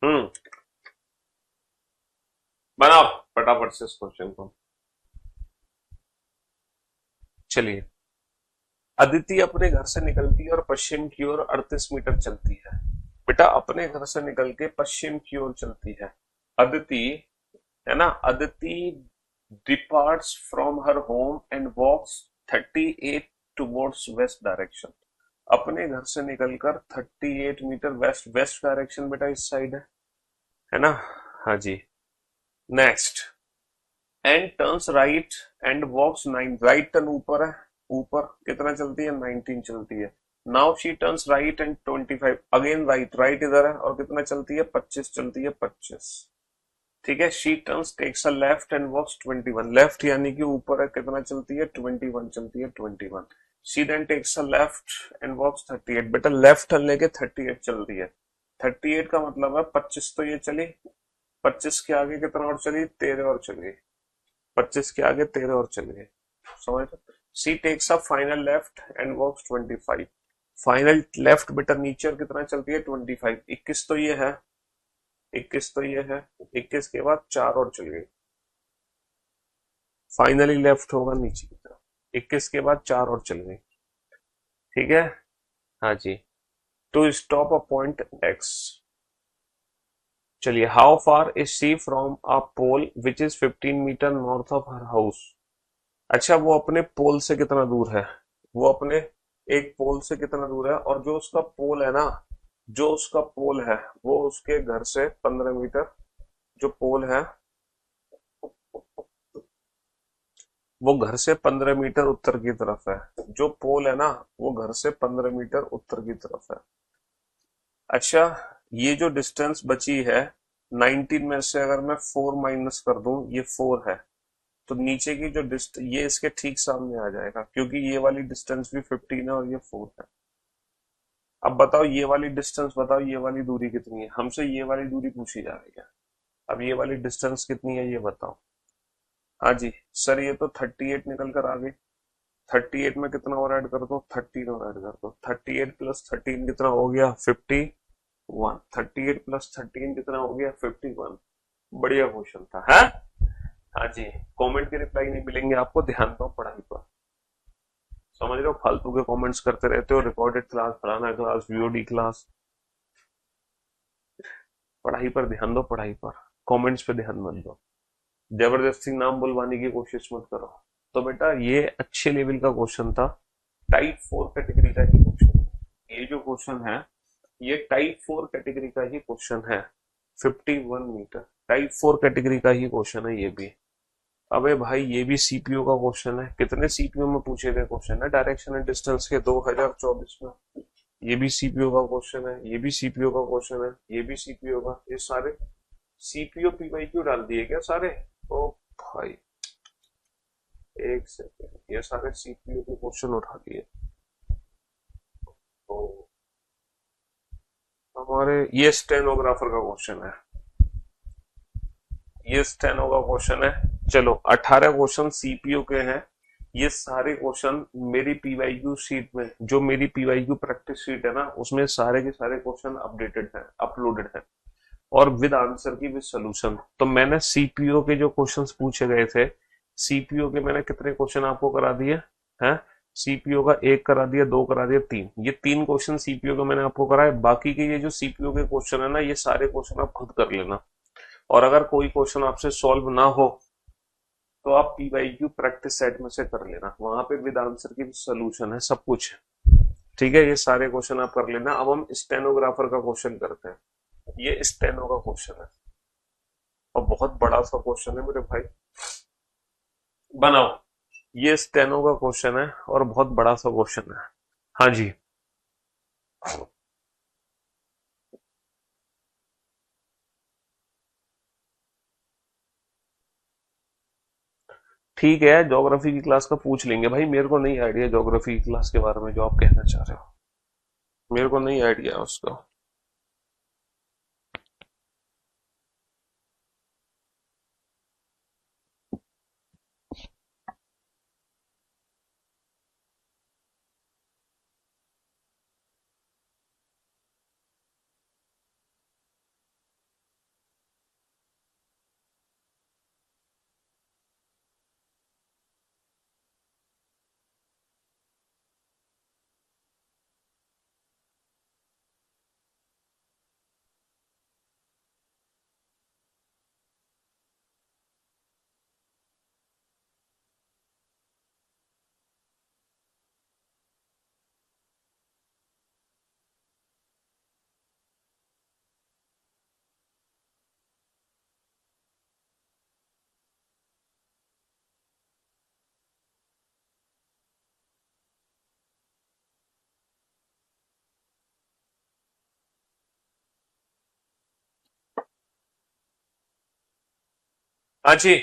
हम्म। बनाओ फटाफट से इस क्वेश्चन को। चलिए, अदिति अपने घर से निकलती है और पश्चिम की ओर 38 मीटर चलती है। बेटा अपने घर से निकल के पश्चिम की ओर चलती है अदिति, है ना। Aditi departs from her home and walks 38 towards west direction. अपने घर से निकलकर 38 मीटर वेस्ट, वेस्ट डायरेक्शन बेटा इस साइड है ना। हाँ जी। Next, and turns right and walks 9, right turn ऊपर है, ऊपर कितना चलती है 19 चलती है। Now she turns right and 25, again right, right इधर है और कितना चलती है 25 चलती है 25। ठीक है, she turns takes a left and walks 21, left यानी कि ऊपर है, कितना चलती है 21 चलती है 21। She then takes a left and walks 38, बेटा लेफ्ट टर्न लेके 38 चल रही है। 38 का मतलब है 25 तो ये चली, 25 के आगे कितना और चली 13 और चली, 25 के आगे 13 और चल गए, समझ। C takes a final left and walks 25, final left बेटा नीचे और कितना चलती है 25, 21 तो ये है, 21 तो ये है, 21 के बाद 4 और चल गई, फाइनली लेफ्ट होगा नीचे की तरफ, 21 के बाद 4 और चल गई। ठीक है। हाँ जी। To stop a point X, चलिए, how far is C from a pole which is 15 metre north of her house. अच्छा, वो अपने पोल से कितना दूर है, वो अपने एक पोल से कितना दूर है, और जो उसका पोल है ना, जो उसका पोल है वो उसके घर से 15 मीटर, जो पोल है वो घर से 15 मीटर उत्तर की तरफ है, जो पोल है ना वो घर से 15 मीटर उत्तर की तरफ है। अच्छा, ये जो डिस्टेंस बची है 19 में से अगर मैं 4 माइनस कर दूं, ये 4 है, तो नीचे की जो डिस्ट ये इसके ठीक सामने आ जाएगा, क्योंकि ये वाली डिस्टेंस भी 15 है और ये 4 है। अब बताओ ये वाली डिस्टेंस, बताओ ये वाली दूरी कितनी है, हमसे ये वाली दूरी पूछी जा रही है। अब ये वाली डिस्टेंस कितनी है ये बताओ। हाँ जी सर, ये तो 38 निकल कर आ गई, 38 में कितना और ऐड कर दो 13 और ऐड कर दो, 38 प्लस 13 कितना हो गया 51, 38 प्लस 13 कितना हो गया 51। बढ़िया क्वेश्चन था है। हाँ जी, कमेंट के रिप्लाई नहीं मिलेंगे आपको, ध्यान दो पढ़ाई पर, समझ रहे हो, फालतू के कमेंट्स करते रहते हो, रिकॉर्डेड क्लास, फलाना क्लास, वीओडी क्लास, पढ़ाई पर ध्यान दो, पढ़ाई पर, कमेंट्स पे ध्यान मत दो, जबरदस्ती नाम बुलवाने की कोशिश मत करो। तो बेटा ये अच्छे लेवल का क्वेश्चन था, टाइप 4 कैटेगरी का ही क्वेश्चन, ये जो क्वेश्चन है ये टाइप 4 कैटेगरी का ही क्वेश्चन है, 51 मीटर, टाइप 4 कैटेगरी का ही क्वेश्चन है ये भी। अबे भाई ये भी सीपीओ का क्वेश्चन है, कितने सीपीओ में पूछे गए क्वेश्चन है डायरेक्शन एंड डिस्टेंस के 2024 में, ये भी सीपीओ का क्वेश्चन है, ये भी सीपीओ का क्वेश्चन है, ये भी सीपीओ का, ये सारे सीपीओ पीवाईक्यू डाल दिए क्या सारे। ओ भाई एक सेकेंड, ये सारे सीपीयू के क्वेश्चन उठा दिए। तो हमारे ये स्टेनोग्राफर का क्वेश्चन है, ये स्टेनो का क्वेश्चन है। चलो 18 क्वेश्चन सीपीयू के हैं, ये सारे क्वेश्चन मेरी पीवाईक्यू शीट में, जो मेरी पीवाईक्यू प्रैक्टिस शीट है ना उसमें सारे के सारे क्वेश्चन अपडेटेड हैं, अपलोडेड हैं, और विद आंसर की विद सोल्यूशन। तो मैंने सीपीयू के जो क्वेश्चंस पूछे गए थे, सीपीयू के मैंने कितने क्वेश्चन आपको करा दिए हैं, सीपीयू का एक करा दिया, दो करा दिया, तीन, ये तीन क्वेश्चन सीपीयू के मैंने आपको कराए। बाकी के ये जो सीपीयू के क्वेश्चन है ना, ये सारे क्वेश्चन आप खुद कर लेना, और अगर कोई क्वेश्चन आपसे सॉल्व ना हो तो आप पीवाईक्यू प्रैक्टिस सेट में से कर लेना, वहां पे विद आंसर की सोल्यूशन है, सब कुछ है। ठीक है, ये सारे क्वेश्चन आप कर लेना। अब हम स्टेनोग्राफर का क्वेश्चन करते हैं, ये स्टेनो का क्वेश्चन है और बहुत बड़ा सा क्वेश्चन है मेरे भाई, बनाओ। ये स्टेनो का क्वेश्चन है और बहुत बड़ा सा क्वेश्चन है। हाँ जी। ठीक है, ज्योग्राफी की क्लास का पूछ लेंगे भाई, मेरे को नहीं आइडिया ज्योग्राफी की क्लास के बारे में जो आप कहना चाह रहे हो, मेरे को नहीं आइडिया उसका। हाँ जी,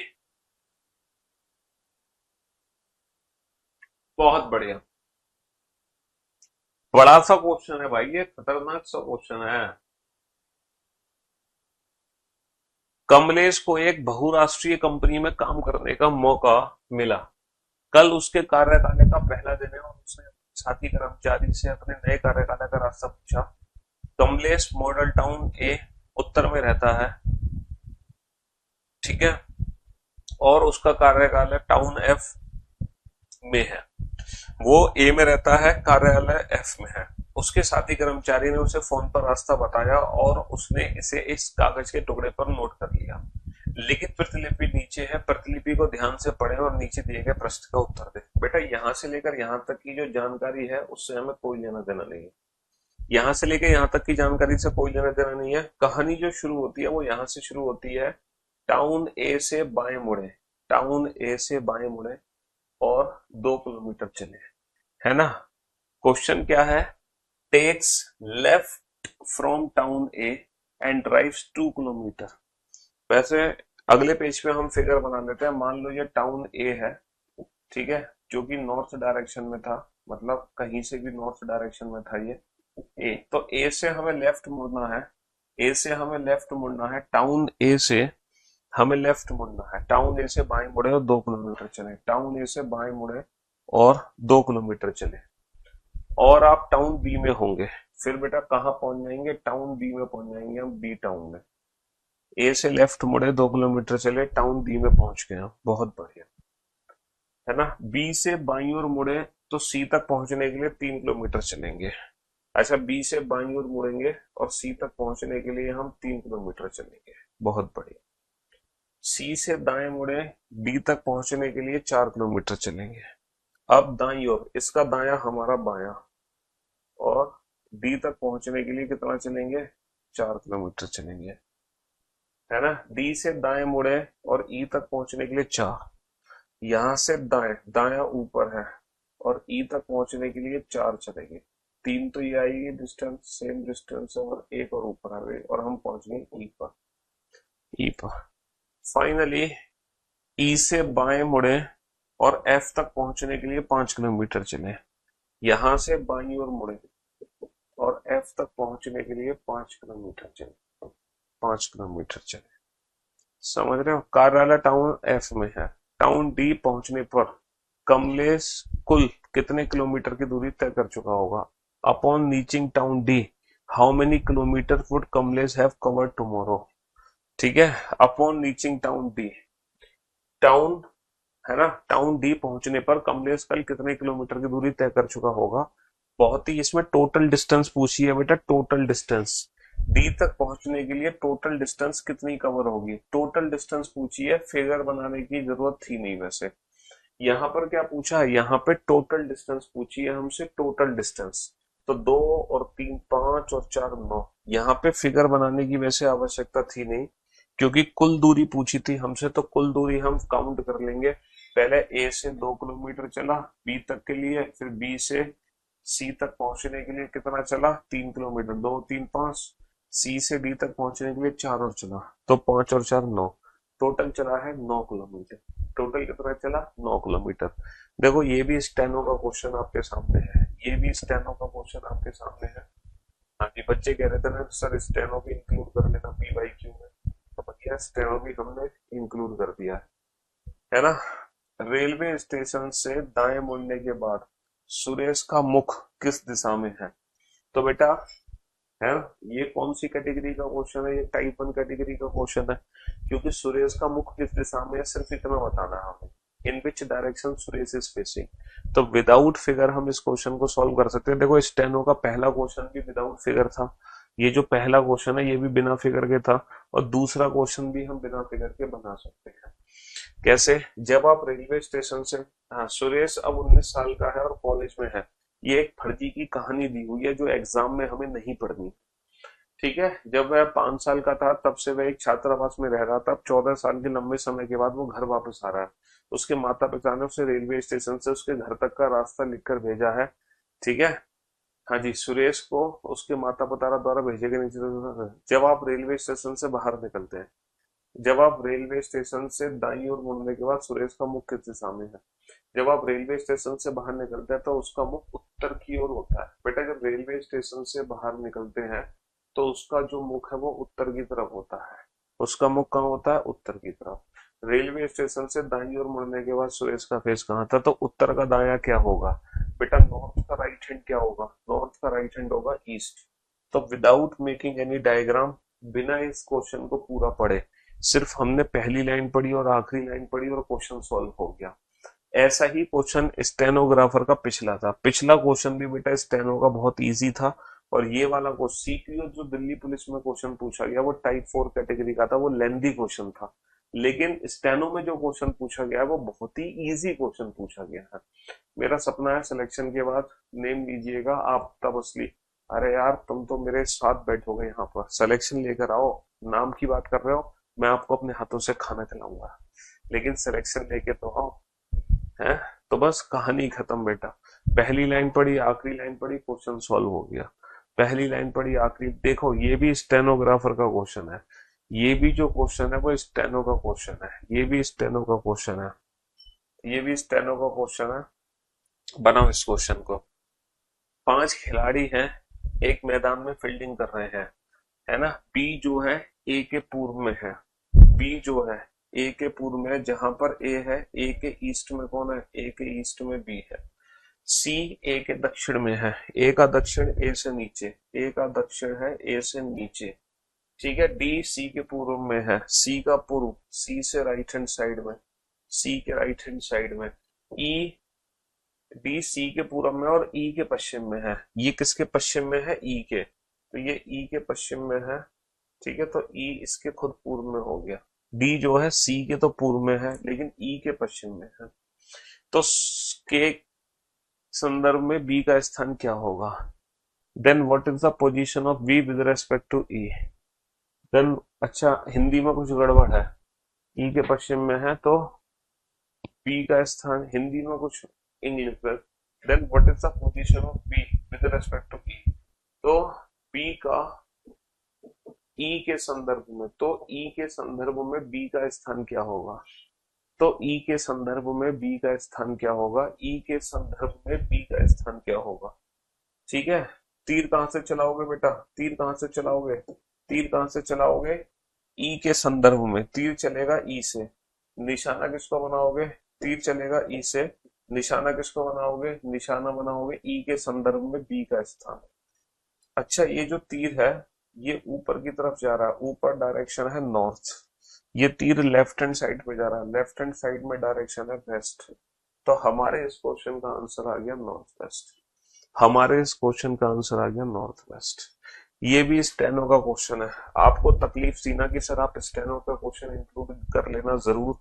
बहुत बढ़िया। बड़ा सा क्वेश्चन है भाई, ये खतरनाक सा क्वेश्चन है। कमलेश को एक बहुराष्ट्रीय कंपनी में काम करने का मौका मिला। कल उसके कार्यकाल का पहला दिन है और उसने साथी कर्मचारी से अपने नए कार्यकाल का रास्ता पूछा। कमलेश मॉडल टाउन ए उत्तर में रहता है, ठीक है, और उसका कार्यकाल टाउन एफ में है। वो ए में रहता है, कार्यालय एफ में है। उसके साथी कर्मचारी ने उसे फोन पर रास्ता बताया और उसने इसे इस कागज के टुकड़े पर नोट कर लिया। लिखित प्रतिलिपि नीचे है, प्रतिलिपि को ध्यान से पढ़े और नीचे दिए गए प्रश्न का उत्तर दे। बेटा यहां से लेकर यहां तक की जो जानकारी है उससे हमें कोई लेना देना नहीं है। यहां से लेकर यहां तक की जानकारी से कोई लेना देना नहीं है। कहानी जो शुरू होती है वो यहां से शुरू होती है, टाउन ए से बाएं मुड़े, टाउन ए से बाएं मुड़े और 2 किलोमीटर चले, है ना। क्वेश्चन क्या है, takes left from town A and drives 2 kilometre. वैसे अगले पेज पे हम फिगर बना लेते हैं। मान लो ये टाउन ए है, ठीक है, जो कि नॉर्थ डायरेक्शन में था, मतलब कहीं से भी नॉर्थ डायरेक्शन में था ये ए। तो ए से हमें लेफ्ट मुड़ना है, ए से हमें लेफ्ट मुड़ना है, टाउन ए से हमें लेफ्ट मुड़ना है। टाउन ए से बाएं मुड़े और 2 किलोमीटर चले, टाउन ए से बाएं मुड़े और 2 किलोमीटर चले, और आप टाउन बी में होंगे। फिर बेटा कहाँ पहुंच जाएंगे, टाउन बी में पहुंच जाएंगे हम, बी टाउन में। ए से लेफ्ट मुड़े, 2 किलोमीटर चले, टाउन बी में पहुंच गए हम, बहुत बढ़िया, है ना। बी से बाईं ओर मुड़े तो सी तक पहुंचने के लिए 3 किलोमीटर चलेंगे। अच्छा, बी से बाईं ओर मुड़ेंगे और सी तक पहुंचने के लिए हम 3 किलोमीटर चलेंगे, बहुत बढ़िया। सी से दाएं मुड़े, बी तक पहुंचने के लिए 4 किलोमीटर चलेंगे। अब दाईं ओर, इसका दाया हमारा बाया, और डी तक पहुंचने के लिए कितना चलेंगे, 4 किलोमीटर चलेंगे, है ना। डी से दाएं मुड़े और ई तक पहुंचने के लिए 4, यहां से दाएं, दाया ऊपर है, और ई तक पहुंचने के लिए 4 चलेंगे। 3 तो ये आएगी डिस्टेंस, सेम डिस्टेंस, और एक और ऊपर आ गई और हम पहुंच गए ई पर, ई पर। फाइनली ई से बाएं मुड़े और एफ तक पहुंचने के लिए 5 किलोमीटर चले, यहां से बाईं ओर मुड़े और एफ तक पहुंचने के लिए 5 किलोमीटर चले, 5 किलोमीटर चले। समझ रहे हो, कार्यालय टाउन एफ में है। टाउन डी पहुंचने पर कमलेश कुल कितने किलोमीटर की दूरी तय कर चुका होगा। Upon reaching town D, how many kilometre would Kamlesh have covered tomorrow, ठीक है। Upon reaching town D, town, है ना, टाउन डी पहुंचने पर कमलेश कल कितने किलोमीटर की दूरी तय कर चुका होगा। बहुत ही, इसमें टोटल डिस्टेंस पूछी है बेटा, टोटल डिस्टेंस डी तक पहुंचने के लिए टोटल डिस्टेंस कितनी कवर होगी, टोटल डिस्टेंस पूछी है। फिगर बनाने की जरूरत थी नहीं वैसे। यहाँ पर क्या पूछा है, यहाँ पे टोटल डिस्टेंस पूछी है हमसे, टोटल डिस्टेंस। तो 2 और 3 5 और 4 9, यहाँ पे फिगर बनाने की वैसे आवश्यकता थी नहीं, क्योंकि कुल दूरी पूछी थी हमसे, तो कुल दूरी हम काउंट कर लेंगे। पहले ए से 2 किलोमीटर चला बी तक के लिए, फिर बी से सी तक पहुंचने के लिए कितना चला, 3 किलोमीटर, 2 3 5। सी से डी तक पहुंचने के लिए 4 और चला, तो 5 और 4 9, टोटल चला है 9 किलोमीटर। टोटल कितना चला, 9 किलोमीटर। देखो ये भी स्टेनो का क्वेश्चन आपके सामने है, ये भी स्टेनो का क्वेश्चन आपके सामने है। हाँ जी, बच्चे कह रहे थे ना सर स्टेनो भी इंक्लूड कर लेना पी वाई क्यू में, तो भैया स्टेनो भी हमने इंक्लूड कर दिया है ना। रेलवे स्टेशन से दाएं मुड़ने के बाद सुरेश का मुख किस दिशा में है। तो बेटा, है ना, ये कौन सी कैटेगरी का क्वेश्चन है, ये टाइप 1 कैटेगरी का क्वेश्चन है, क्योंकि सुरेश का मुख किस दिशा में है सिर्फ इतना बताना है हमें, in which direction Suresh is facing. तो विदाउट फिगर हम इस क्वेश्चन को सॉल्व कर सकते हैं। देखो स्टेनो का पहला क्वेश्चन भी विदाउट फिगर था, ये जो पहला क्वेश्चन है ये भी बिना फिगर के था, और दूसरा क्वेश्चन भी हम बिना फिगर के बना सकते हैं। कैसे, जब आप रेलवे स्टेशन से, हाँ, सुरेश अब 19 साल का है और कॉलेज में है। ये एक फर्जी की कहानी दी हुई है जो एग्जाम में हमें नहीं पढ़नी, ठीक है। जब वह 5 साल का था तब से वह एक छात्रावास में रह रहा था। अब 14 साल के लंबे समय के बाद वो घर वापस आ रहा है। उसके माता पिता ने उसे रेलवे स्टेशन से उसके घर तक का रास्ता लिखकर भेजा है, ठीक है। हाँ जी, सुरेश को उसके माता पिता द्वारा भेजे गए नीचे। जब आप रेलवे स्टेशन से बाहर निकलते हैं, जब आप रेलवे स्टेशन से दाईं ओर मुड़ने के बाद सुरेश का मुख किस दिशा में है? जब आप रेलवे स्टेशन से बाहर निकलते हैं तो उसका मुख उत्तर की ओर होता है बेटा। जब रेलवे स्टेशन से बाहर निकलते हैं तो उसका जो मुख है वो उत्तर की तरफ होता है। उसका मुख कहाँ होता है? उत्तर की तरफ। रेलवे स्टेशन से दाईं ओर मुड़ने के बाद सुरेश का फेस कहाँ था? तो उत्तर का दायां क्या होगा बेटा? नॉर्थ का राइट हैंड क्या होगा? नॉर्थ का राइट हैंड होगा ईस्ट। तो विदाउट मेकिंग एनी डायग्राम, बिना इस क्वेश्चन को पूरा पढ़े, सिर्फ हमने पहली लाइन पढ़ी और आखिरी लाइन पढ़ी और क्वेश्चन सॉल्व हो गया। ऐसा ही क्वेश्चन स्टेनोग्राफर का पिछला था। पिछला क्वेश्चन भी बेटा स्टेनो का बहुत इजी था। और ये वाला क्वेश्चन सीक्यू जो दिल्ली पुलिस में क्वेश्चन पूछा गया वो टाइप 4 कैटेगरी का था, वो लेंदी क्वेश्चन था। लेकिन स्टेनो में जो क्वेश्चन पूछा गया है वो बहुत ही इजी क्वेश्चन पूछा गया है। मेरा सपना है सिलेक्शन के बाद नेम लीजिएगा आप तबसली। अरे यार तुम तो मेरे साथ बैठोगे यहाँ पर, सिलेक्शन लेकर आओ। नाम की बात कर रहे हो, मैं आपको अपने हाथों से खाना खिलाऊंगा, लेकिन सिलेक्शन लेके तो आओ। है तो बस कहानी खत्म बेटा। पहली लाइन पढ़ी, आखिरी लाइन पढ़ी, क्वेश्चन सॉल्व हो गया। पहली लाइन पढ़ी, आखिरी। देखो ये भी स्टेनोग्राफर का क्वेश्चन है, ये भी जो क्वेश्चन है वो स्टेनो का क्वेश्चन है, ये भी स्टेनो का क्वेश्चन है, ये भी स्टेनो का क्वेश्चन है। बनाओ इस क्वेश्चन को। 5 खिलाड़ी हैं, एक मैदान में फील्डिंग कर रहे हैं, है ना। बी जो है ए के पूर्व में है, बी जो है ए के पूर्व में है, जहां पर ए है, ए के ईस्ट में कौन है? ए के ईस्ट में बी है। सी ए के दक्षिण में है, ए का दक्षिण ए से नीचे, ए का दक्षिण है ए से नीचे, ठीक है। डी सी के पूर्व में है, सी का पूर्व, सी से राइट हैंड साइड में, सी के राइट हैंड साइड में। ई डी सी के पूर्व में और ई के पश्चिम में है। ये किसके पश्चिम में है? ई के। तो ये ई के पश्चिम में है, ठीक है। तो ई इसके खुद पूर्व में हो गया। डी जो है सी के तो पूर्व में है लेकिन ई के पश्चिम में है। तो के संदर्भ में बी का स्थान क्या होगा? Then what is the position of B with respect to E? Then अच्छा हिंदी में कुछ गड़बड़ है, ई के पश्चिम में है तो बी का स्थान हिंदी में कुछ इंग्लिश में। Then what is the position of B with respect to E? तो बी का ई के संदर्भ में, तो ई के संदर्भ में बी का स्थान क्या होगा? तो ई के संदर्भ में बी का स्थान क्या होगा? ई के संदर्भ में बी का स्थान क्या होगा? ठीक है। तीर कहां से चलाओगे बेटा? तीर कहां से चलाओगे? तीर कहां से चलाओगे? ई के संदर्भ में तीर चलेगा ई से। निशाना किसको बनाओगे? तीर चलेगा ई से, निशाना किसको बनाओगे? निशाना बनाओगे ई के संदर्भ में बी का स्थान। अच्छा ये जो तीर है ये ऊपर की तरफ जा रहा है, ऊपर डायरेक्शन है नॉर्थ। ये तीर लेफ्ट हैंड साइड पे जा रहा है, लेफ्ट हैंड साइड में डायरेक्शन है वेस्ट। तो हमारे इस क्वेश्चन का आंसर आ गया नॉर्थ वेस्ट। हमारे इस क्वेश्चन का आंसर आ गया नॉर्थ वेस्ट। ये भी स्टेनो का क्वेश्चन है। आपको तकलीफ थी ना कि सर आप स्टेनो का क्वेश्चन इंक्लूड कर लेना जरूर।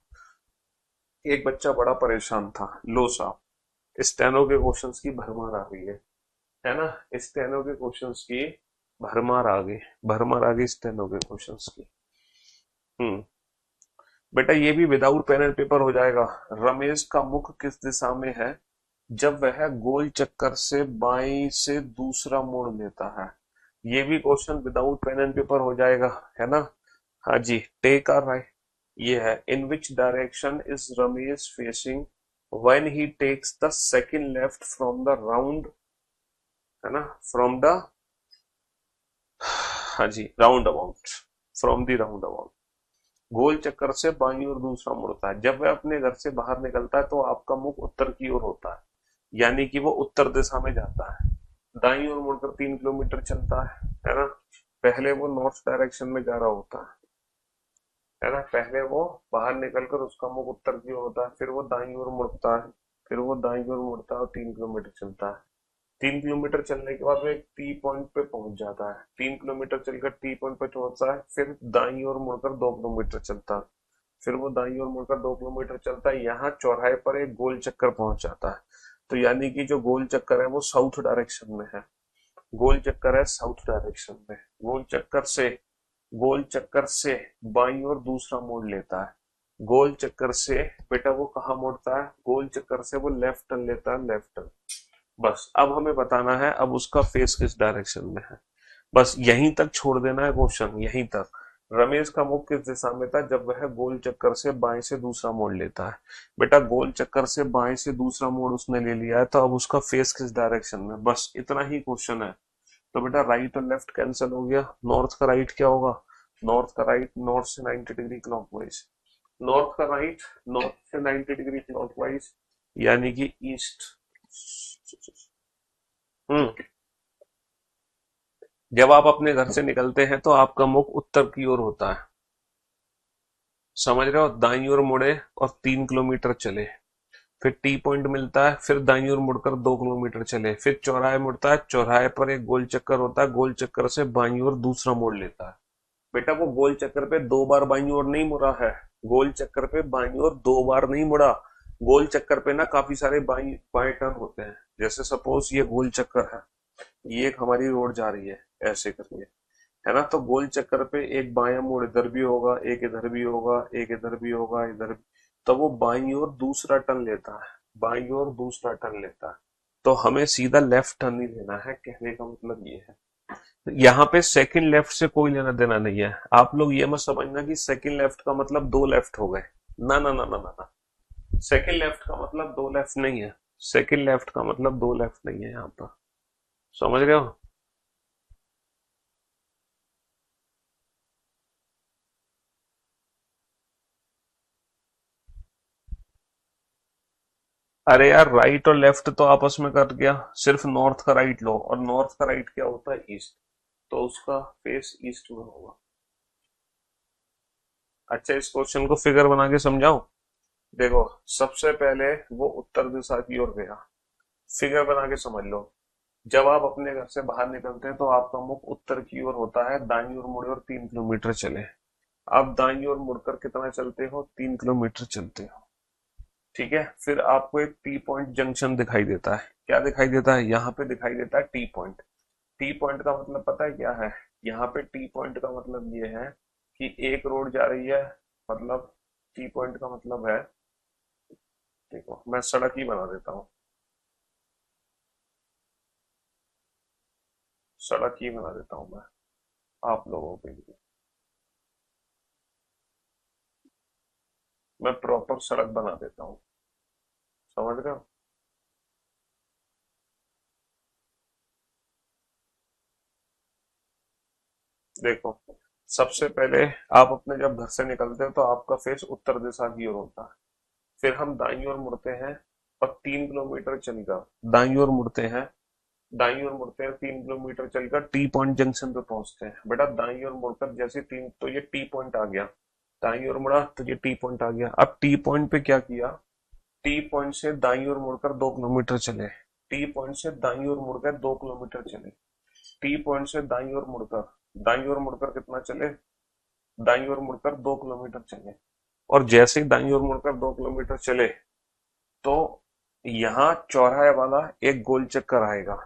एक बच्चा बड़ा परेशान था, लो साहब स्टेनो के क्वेश्चंस की भरमार आ गई है ना। स्टेनो के क्वेश्चंस की भरमार आ गई, भरमार आ गई स्टेनो के क्वेश्चंस की। बेटा ये भी विदाउट पेन एंड पेपर हो जाएगा। रमेश का मुख किस दिशा में है जब वह गोल चक्कर से बाईं से दूसरा मोड़ लेता है? ये भी question without pen and paper हो जाएगा, है ना। हाँ जी, टेक अ राइट, ये है in which direction is Ramesh facing when he takes the second left from the round, है ना, फ्रॉम द, हाँ जी, roundabout, from the roundabout. गोल चक्कर से बाईं ओर दूसरा मुड़ता है। जब वह अपने घर से बाहर निकलता है तो आपका मुख उत्तर की ओर होता है, यानी कि वो उत्तर दिशा में जाता है। दाईं ओर मुड़कर 3 किलोमीटर चलता है ना। पहले वो नॉर्थ डायरेक्शन में जा रहा होता है ना। पहले वो बाहर निकलकर उसका मुख उत्तर की ओर होता है, फिर वो दाईं ओर मुड़ता है, फिर वो दाईं ओर मुड़ता है और 3 किलोमीटर चलता है। 3 किलोमीटर चलने के बाद वो एक टी पॉइंट पे पहुंच जाता है। 3 किलोमीटर चलकर टी पॉइंट पे पहुंचता है, फिर दाईं ओर मुड़कर 2 किलोमीटर चलता है, फिर वो दाईं ओर मुड़कर 2 किलोमीटर चलता है। यहाँ चौराहे पर एक गोल चक्कर पहुंच जाता है। तो यानी कि जो गोल चक्कर है वो साउथ डायरेक्शन में है। गोल चक्कर है साउथ डायरेक्शन में। गोल चक्कर से बाईं ओर दूसरा मोड़ लेता है। गोल चक्कर से बेटा वो कहाँ मोड़ता है? गोल चक्कर से वो लेफ्ट टर्न लेता है, लेफ्ट टर्न। बस अब हमें बताना है अब उसका फेस किस डायरेक्शन में है। बस यहीं तक छोड़ देना है क्वेश्चन, यहीं तक। रमेश का मुख किस दिशा में था जब वह गोल चक्कर से बाएं से दूसरा मोड़ लेता है? बेटा गोल चक्कर से बाएं से दूसरा मोड़ उसने ले लिया है, तो अब उसका फेस किस डायरेक्शन में, बस इतना ही क्वेश्चन है। तो बेटा राइट और लेफ्ट कैंसिल हो गया, नॉर्थ का राइट क्या होगा? नॉर्थ का राइट नॉर्थ से 90 डिग्री क्लॉकवाइज, नॉर्थ का राइट नॉर्थ से 90 डिग्री क्लॉकवाइज, यानी कि ईस्ट। हम्म। जब आप अपने घर से निकलते हैं तो आपका मुख उत्तर की ओर होता है, समझ रहे हो? दाईं ओर मुड़े और 3 किलोमीटर चले, फिर टी पॉइंट मिलता है, फिर दाईं ओर मुड़कर 2 किलोमीटर चले, फिर चौराहे मुड़ता है, चौराहे पर एक गोल चक्कर होता है, गोल चक्कर से बाईं ओर दूसरा मोड़ लेता है। बेटा वो गोल चक्कर पे 2 बार बाईं ओर नहीं मुड़ा है, गोल चक्कर पे बाईं ओर 2 बार नहीं मुड़ा। गोल चक्कर पे ना काफी सारे बाईं बाएं टर्न होते हैं, जैसे सपोज ये गोल चक्कर है, ये एक हमारी रोड जा रही है ऐसे करके, है ना? तो गोल चक्कर पे एक बायां मोड़ इधर भी होगा, एक इधर भी होगा, एक इधर भी होगा, इधर भी, तो वो बाईं ओर दूसरा टर्न लेता है, बाईं ओर दूसरा टर्न लेता है। तो हमें सीधा लेफ्ट टर्न ही लेना है, कहने का मतलब ये है। यहाँ पे सेकंड लेफ्ट से कोई लेना देना नहीं है। आप लोग ये मत समझना कि सेकंड लेफ्ट का मतलब 2 लेफ्ट हो गए, ना ना ना ना ना ना। सेकंड लेफ्ट का मतलब 2 लेफ्ट नहीं है, सेकंड लेफ्ट का मतलब 2 लेफ्ट नहीं है यहाँ पर, समझ रहे हो? अरे यार राइट और लेफ्ट तो आपस में कट गया, सिर्फ नॉर्थ का राइट लो, और नॉर्थ का राइट क्या होता है? ईस्ट, तो उसका फेस ईस्ट में होगा। अच्छा इस क्वेश्चन को फिगर बना के समझाओ। देखो सबसे पहले वो उत्तर दिशा की ओर गया, फिगर बना के समझ लो। जब आप अपने घर से बाहर निकलते हैं तो आपका मुख उत्तर की ओर होता है, दाईं ओर मुड़े और 3 किलोमीटर चले। आप दाईं ओर मुड़कर कितना चलते हो? 3 किलोमीटर चलते हो, ठीक है? फिर आपको एक टी पॉइंट जंक्शन दिखाई देता है, क्या दिखाई देता है? यहाँ पे दिखाई देता है टी पॉइंट। टी पॉइंट का मतलब पता है क्या है? यहाँ पे टी पॉइंट का मतलब ये है कि एक रोड जा रही है, मतलब टी पॉइंट का मतलब है, देखो मैं सड़क ही बना देता हूँ, सड़क ही बना देता हूँ मैं आप लोगों के लिए, मैं प्रॉपर सड़क बना देता हूँ, समझ रहे हो? देखो सबसे पहले आप अपने जब घर से निकलते हैं तो आपका फेस उत्तर दिशा की ओर होता है, फिर हम दाईं ओर मुड़ते हैं और 3 किलोमीटर चलकर दाईं ओर मुड़ते हैं, दाईं ओर मुड़ते हैं 3 किलोमीटर चलकर टी पॉइंट जंक्शन पे पहुंचते हैं। बेटा दाईं ओर मुड़कर जैसे तीन, तो ये टी पॉइंट आ गया, दाईं ओर मुड़ा तो ये टी पॉइंट आ गया। अब टी पॉइंट पे क्या किया? टी पॉइंट से दाईं ओर मुड़कर 2 किलोमीटर चले, टी पॉइंट से दाईं ओर मुड़कर 2 किलोमीटर चले, टी पॉइंट से दाईं ओर मुड़कर कितना चले? दाईं ओर मुड़कर 2 किलोमीटर चले, और जैसे ही दाईं ओर मुड़कर 2 किलोमीटर चले तो यहाँ चौराहे वाला एक गोल चक्कर आएगा।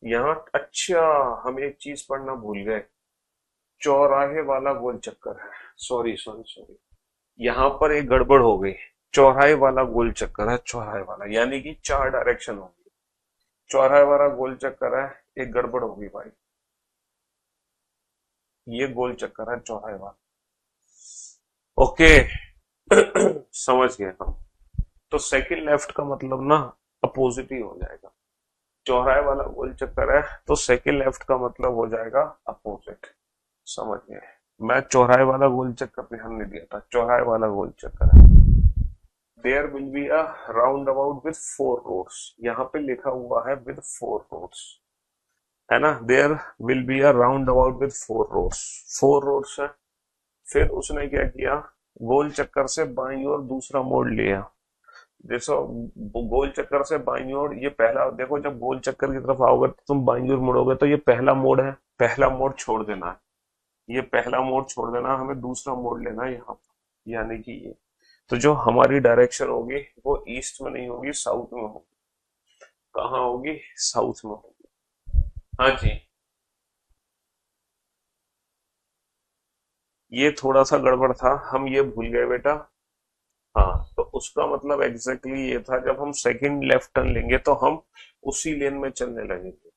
यहाँ अच्छा हम एक चीज पढ़ना भूल गए, चौराहे वाला गोल चक्कर है, सॉरी सॉरी सॉरी, यहाँ पर एक गड़बड़ हो गई। चौराहे वाला गोल चक्कर है, चौराहे वाला यानी कि 4 डायरेक्शन होगी, चौराहे वाला गोल चक्कर है, एक गड़बड़ होगी भाई, ये गोल चक्कर है चौराहे वाला। ओके समझ गए हम। तो सेकंड लेफ्ट का मतलब ना अपोजिट ही हो जाएगा, चौराहे वाला गोल चक्कर है तो सेकंड लेफ्ट का मतलब हो जाएगा अपोजिट, समझ गए? मैं चौराहे वाला गोल चक्कर ध्यान नहीं दिया था, चौराहे वाला गोल चक्कर है। There will be a roundabout with 4 roads, यहाँ पे लिखा हुआ है विद 4 रोड्स, है ना? There will be a roundabout with 4 roads, 4 roads है। फिर उसने क्या किया? गोल चक्कर से बाईं ओर दूसरा मोड़ लिया। देखो गोल चक्कर से बाईं ओर, ये पहला देखो, जब गोल चक्कर की तरफ आओगे तो तुम बाईं ओर मुड़ोगे तो ये पहला मोड़ है, पहला मोड़ छोड़ देना है, ये पहला मोड़ छोड़ देना, हमें दूसरा मोड़ लेना है यहाँ पर, यानी कि ये। तो जो हमारी डायरेक्शन होगी वो ईस्ट में नहीं होगी, साउथ में होगी। कहाँ होगी? साउथ में होगी। हाँ जी, ये थोड़ा सा गड़बड़ था, हम ये भूल गए बेटा। हाँ तो उसका मतलब एग्जैक्टली ये था, जब हम सेकंड लेफ्ट टर्न लेंगे तो हम उसी लेन में चलने लगेंगे,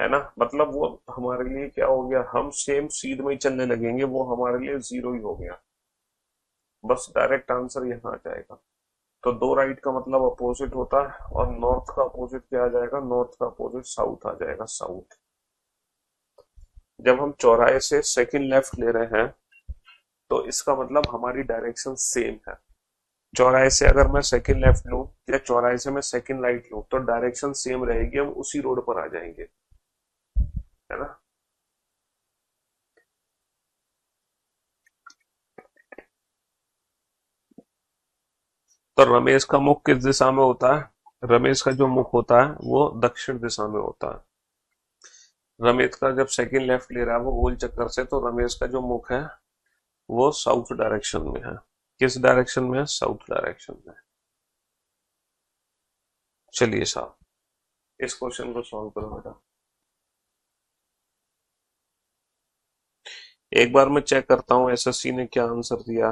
है ना, मतलब वो हमारे लिए क्या हो गया, हम सेम सीध में ही चलने लगेंगे, वो हमारे लिए जीरो ही हो गया। बस डायरेक्ट आंसर यहाँ आ जाएगा। तो दो राइट का मतलब अपोजिट होता है, और नॉर्थ का अपोजिट क्या आ जाएगा, नॉर्थ का अपोजिट साउथ आ जाएगा, साउथ। जब हम चौराहे से सेकंड लेफ्ट ले रहे हैं तो इसका मतलब हमारी डायरेक्शन सेम है। चौराहे से अगर मैं सेकंड लेफ्ट लूं या चौराहे से मैं सेकंड राइट लूं तो डायरेक्शन सेम रहेगी, हम उसी रोड पर आ जाएंगे, है ना। तो रमेश का मुख किस दिशा में होता है, रमेश का जो मुख होता है वो दक्षिण दिशा में होता है। रमेश का जब सेकंड लेफ्ट ले रहा है वो गोल चक्कर से, तो रमेश का जो मुख है वो साउथ डायरेक्शन में है। किस डायरेक्शन में है, साउथ डायरेक्शन में। चलिए साहब, इस क्वेश्चन को सॉल्व करो बेटा। एक बार मैं चेक करता हूं एसएससी ने क्या आंसर दिया।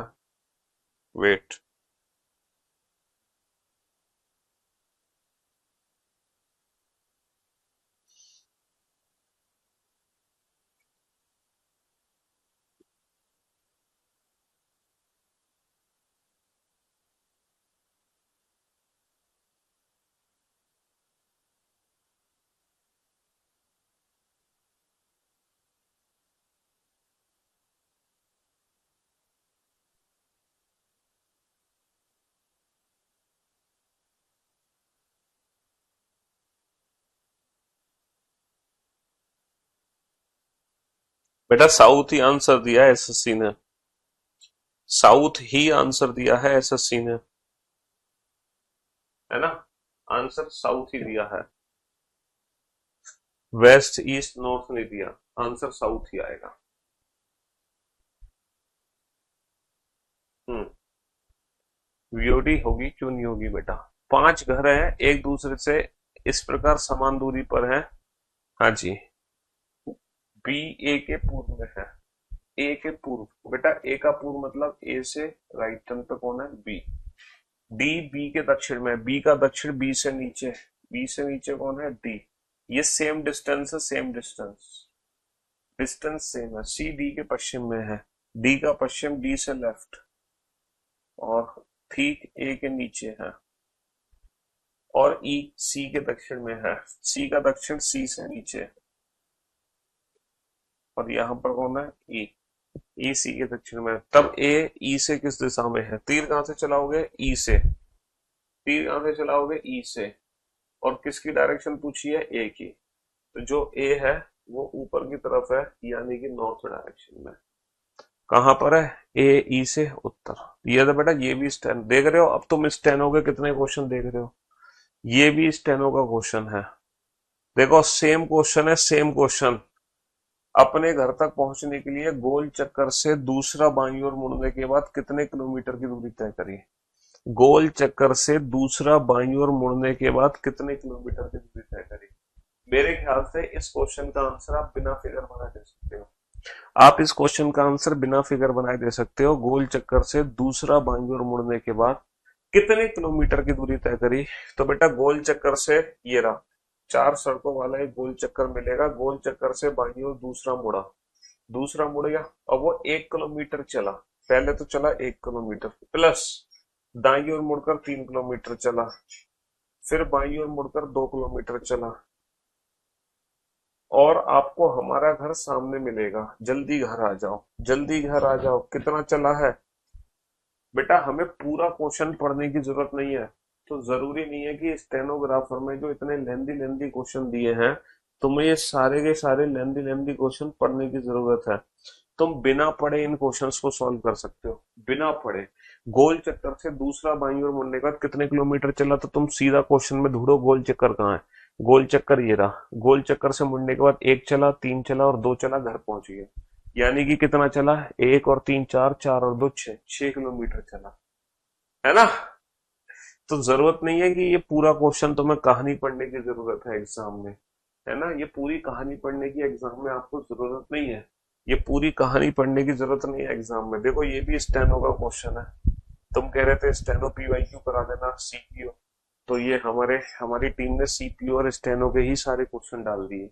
वेट। बेटा साउथ ही आंसर दिया है एसएससी ने, साउथ ही आंसर दिया है एसएससी ने, है ना। आंसर साउथ ही दिया है, वेस्ट ईस्ट नॉर्थ नहीं दिया, आंसर साउथ ही आएगा। हम्म। वीओडी होगी, क्यों नहीं होगी बेटा। पांच घर हैं एक दूसरे से इस प्रकार समान दूरी पर हैं। हाँ जी। बी ए के पूर्व में है, ए के पूर्व बेटा, ए का पूर्व मतलब ए से राइट टर्न पे कौन है, बी। डी बी के दक्षिण में, बी का दक्षिण बी से नीचे, बी से नीचे कौन है, डी। ये सेम डिस्टेंस है, सेम डिस्टेंस, डिस्टेंस सेम है। सी डी के पश्चिम में है, डी का पश्चिम डी से लेफ्ट, और ठीक ए के नीचे है। और ई सी के दक्षिण में है, सी का दक्षिण सी से नीचे, और यहां पर कौन है, ई। ई सी के दक्षिण में, तब ए ई से किस दिशा में है, तीर कहां से चलाओगे, ई से, तीर कहां से चलाओगे, ई से। और किसकी डायरेक्शन पूछी है, ए की, तो जो ए है वो ऊपर की तरफ है, यानी कि नॉर्थ डायरेक्शन में। कहां पर है, ए ई से उत्तर। ये तो बेटा ये भी स्टेन देख रहे हो, अब तुम स्टेनो के कितने क्वेश्चन देख रहे हो, ये भी स्टेनो का क्वेश्चन है। देखो सेम क्वेश्चन है, सेम क्वेश्चन। अपने घर तक पहुंचने के लिए गोल चक्कर से दूसरा बाईं ओर मुड़ने के बाद कितने किलोमीटर की दूरी तय करी, गोल चक्कर से दूसरा बाईं ओर मुड़ने के बाद कितने किलोमीटर की दूरी तय करी। मेरे ख्याल से इस क्वेश्चन का आंसर आप बिना फिगर बनाए दे सकते हो, आप इस क्वेश्चन का आंसर बिना फिगर बनाए दे सकते हो। गोल चक्कर से दूसरा बाईं ओर मुड़ने के बाद कितने किलोमीटर की दूरी तय करी। तो बेटा गोल चक्कर से, ये रहा चार सड़कों वाला एक गोल चक्कर मिलेगा, गोल चक्कर से बाईं ओर दूसरा मुड़ा, दूसरा मुड़ गया, और वो 1 किलोमीटर चला। पहले तो चला 1 किलोमीटर, प्लस दाईं ओर मुड़कर 3 किलोमीटर चला, फिर बाईं ओर मुड़कर 2 किलोमीटर चला, और आपको हमारा घर सामने मिलेगा। जल्दी घर आ जाओ, जल्दी घर आ जाओ। कितना चला है बेटा, हमें पूरा क्वेश्चन पढ़ने की जरूरत नहीं है। तो जरूरी नहीं है कि स्टेनोग्राफर में जो इतने लेंदी लेंदी क्वेश्चन दिए हैं, तुम्हें ये सारे के सारे लेंदी लेंदी क्वेश्चन पढ़ने की जरूरत है। तुम बिना पढ़े इन क्वेश्चंस को सॉल्व कर सकते हो, बिना पढ़े। गोल चक्कर से दूसरा बाईं ओर मुड़ने के बाद कितने किलोमीटर चला, तो तुम सीधा क्वेश्चन में ढूंढो गोल चक्कर कहाँ है। गोल चक्कर ये रहा, गोल चक्कर से मुड़ने के बाद 1 चला, 3 चला और 2 चला, घर पहुंच गए। यानी कि कितना चला, 1 और 3 4, 4 और 2 6, 6 किलोमीटर चला, है ना। तो जरूरत नहीं है कि ये पूरा क्वेश्चन तुम्हें कहानी पढ़ने की जरूरत है एग्जाम में, है ना। ये पूरी कहानी पढ़ने की एग्जाम में आपको जरूरत नहीं है, ये पूरी कहानी पढ़ने की जरूरत नहीं है एग्जाम में। देखो ये भी स्टेनो का क्वेश्चन है, तुम कह रहे थे स्टेनो पीवाईक्यू करा देना, सीपीओ, तो ये हमारी टीम ने सीपीओ और स्टेनो के ही सारे क्वेश्चन डाल दिए।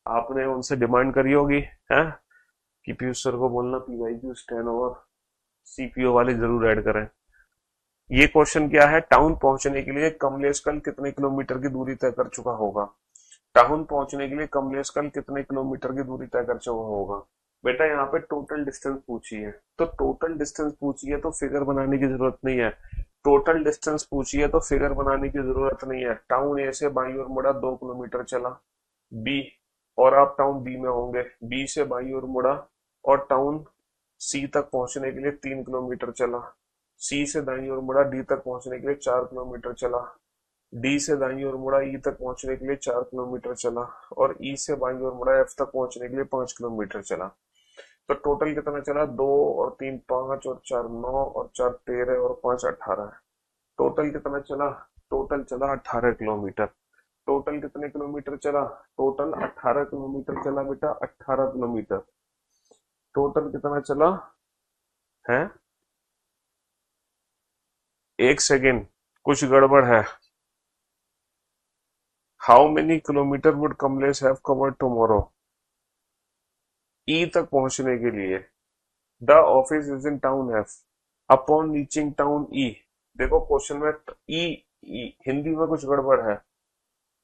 आपने उनसे डिमांड करी होगी है कि पीयूष सर को बोलना पीवाईक्यू स्टेनो और सीपीओ वाले जरूर ऐड करें। ये क्वेश्चन क्या है, टाउन पहुंचने के लिए कमलेशकल कितने किलोमीटर की दूरी तय कर चुका होगा। टाउन पहुंचने के लिए कमलेशकल कितने किलोमीटर की दूरी तय कर चुका होगा। बेटा यहाँ पे टोटल डिस्टेंस पूछी है, तो टोटल डिस्टेंस पूछी है तो फिगर बनाने की जरूरत नहीं है। टोटल डिस्टेंस पूछी है तो फिगर बनाने की जरूरत नहीं है। टाउन ए से बाई ओर मुड़ा 2 किलोमीटर चला, बी और आप टाउन बी में होंगे, बी से बाई ओर मुड़ा और टाउन सी तक पहुंचने के लिए 3 किलोमीटर चला, सी से दाईं ओर मुड़ा डी तक पहुंचने के लिए 4 किलोमीटर चला, डी से दाईं ओर मुड़ा ई तक पहुंचने के लिए 4 किलोमीटर चला और ई से बाईं ओर मुड़ा एफ तक पहुंचने के लिए 5 किलोमीटर चला। तो टोटल कितना चला, 2 और 3 5 और 4 9 और 4 13 और 5 18। टोटल कितना चला, टोटल चला 18 किलोमीटर। टोटल कितने किलोमीटर चला, टोटल 18 किलोमीटर चला बेटा, 18 किलोमीटर। टोटल कितना चला है, एक सेकेंड कुछ गड़बड़ है। How many kilometre would Kamlesh have covered tomorrow. E तक पहुंचने के लिए the office is in town F, upon reaching town E. देखो क्वेश्चन में ई हिंदी में कुछ गड़बड़ है।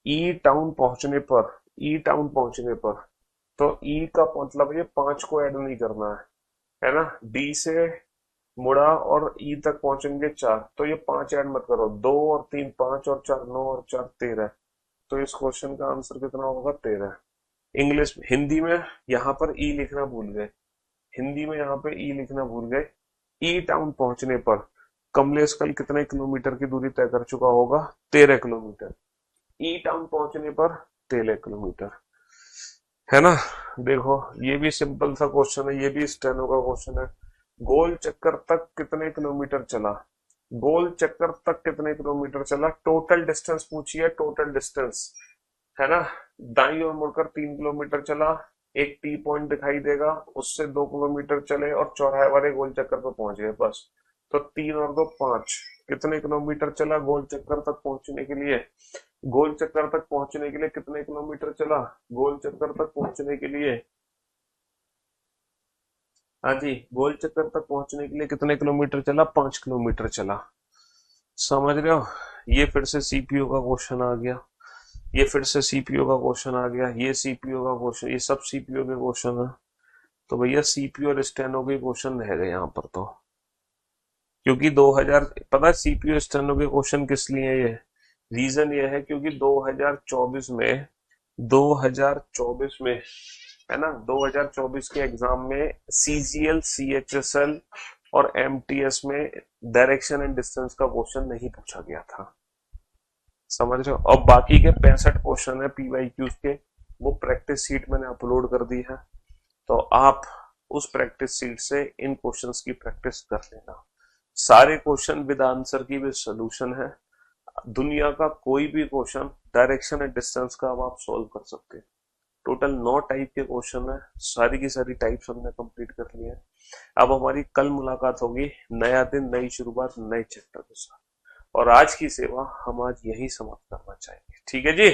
ई टाउन पहुंचने पर, ई टाउन पहुंचने पर, तो ई का मतलब ये 5 को ऐड नहीं करना है ना। डी से मुड़ा और ई तक पहुंचेंगे 4, तो ये 5 ऐड मत करो। 2 और 3 5 और 4 9 और 4 13। तो इस क्वेश्चन का आंसर कितना होगा, 13। इंग्लिश हिंदी में यहाँ पर ई लिखना भूल गए, हिंदी में यहाँ पे ई लिखना भूल गए। ई टाउन पहुंचने पर कमलेश कल कितने किलोमीटर की दूरी तय कर चुका होगा, 13 किलोमीटर। ई टाउन पहुंचने पर 13 किलोमीटर, है ना। देखो ये भी सिंपल सा क्वेश्चन है, ये भी स्टेनो का क्वेश्चन है। गोल चक्कर तक कितने किलोमीटर चला, गोल चक्कर तक कितने किलोमीटर चला। टोटल डिस्टेंस पूछी है, टोटल डिस्टेंस है ना। दाईं ओर मुड़कर 3 किलोमीटर चला, एक टी पॉइंट दिखाई देगा, उससे 2 किलोमीटर चले और चौराहे वाले गोल चक्कर पर पहुंच गए बस। तो 3 और 2 5, कितने किलोमीटर चला गोल चक्कर तक पहुंचने के लिए। गोल चक्कर तक पहुंचने के लिए कितने किलोमीटर चला, गोल चक्कर तक पहुंचने के लिए, हाँ जी, गोल चक्कर तक पहुंचने के लिए कितने किलोमीटर चला, 5 किलोमीटर चला। समझ रहे हो। ये फिर से सीपीयू का क्वेश्चन आ गया, ये फिर से सीपीयू का क्वेश्चन आ गया, ये सीपीयू का क्वेश्चन, ये सब सीपीयू के क्वेश्चन है। तो भैया सीपीयू और स्टेनो के क्वेश्चन रह गए यहाँ पर, तो क्योंकि 2000 पता है सीपीयू स्टेनो के क्वेश्चन किस लिए ये, रीजन ये है क्योंकि 2024 में 2024 में है ना, 2024 के एग्जाम में सीजीएल सीएचएसएल और एमटीएस में डायरेक्शन एंड डिस्टेंस का क्वेश्चन नहीं पूछा गया था। समझ रहे हो। और बाकी के 65 क्वेश्चन है पीवाईक्यूज के, वो प्रैक्टिस सीट मैंने अपलोड कर दी है, तो आप उस प्रैक्टिस सीट से इन क्वेश्चंस की प्रैक्टिस कर लेना। सारे क्वेश्चन विद आंसर की भी सोल्यूशन है। दुनिया का कोई भी क्वेश्चन डायरेक्शन एंड डिस्टेंस का अब आप सॉल्व कर सकते हैं। टोटल 9 टाइप के क्वेश्चन है, सारी की सारी टाइप्स हमने कंप्लीट कर लिए हैं। अब हमारी कल मुलाकात होगी, नया दिन नई शुरुआत नए चैप्टर के साथ, और आज की सेवा हम आज यही समाप्त करना चाहेंगे। ठीक है जी,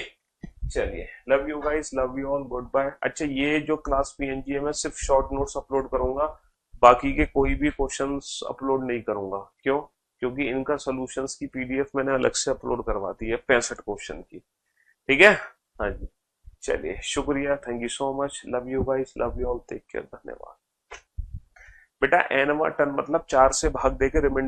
चलिए, love you guys, love you all, goodbye. अच्छा, ये जो क्लास पीएनजी है मैं सिर्फ शॉर्ट नोट्स अपलोड करूंगा, बाकी के कोई भी क्वेश्चंस अपलोड नहीं करूंगा। क्यों, क्योंकि इनका सॉल्यूशंस की पीडीएफ मैंने अलग से अपलोड करवा दी है 65 क्वेश्चन की। ठीक है, हाँ जी, चलिए, शुक्रिया, thank you so much, love you guys, love you all, take care, धन्यवाद। बेटा एन टन मतलब 4 से भाग देकर रिमाइंडर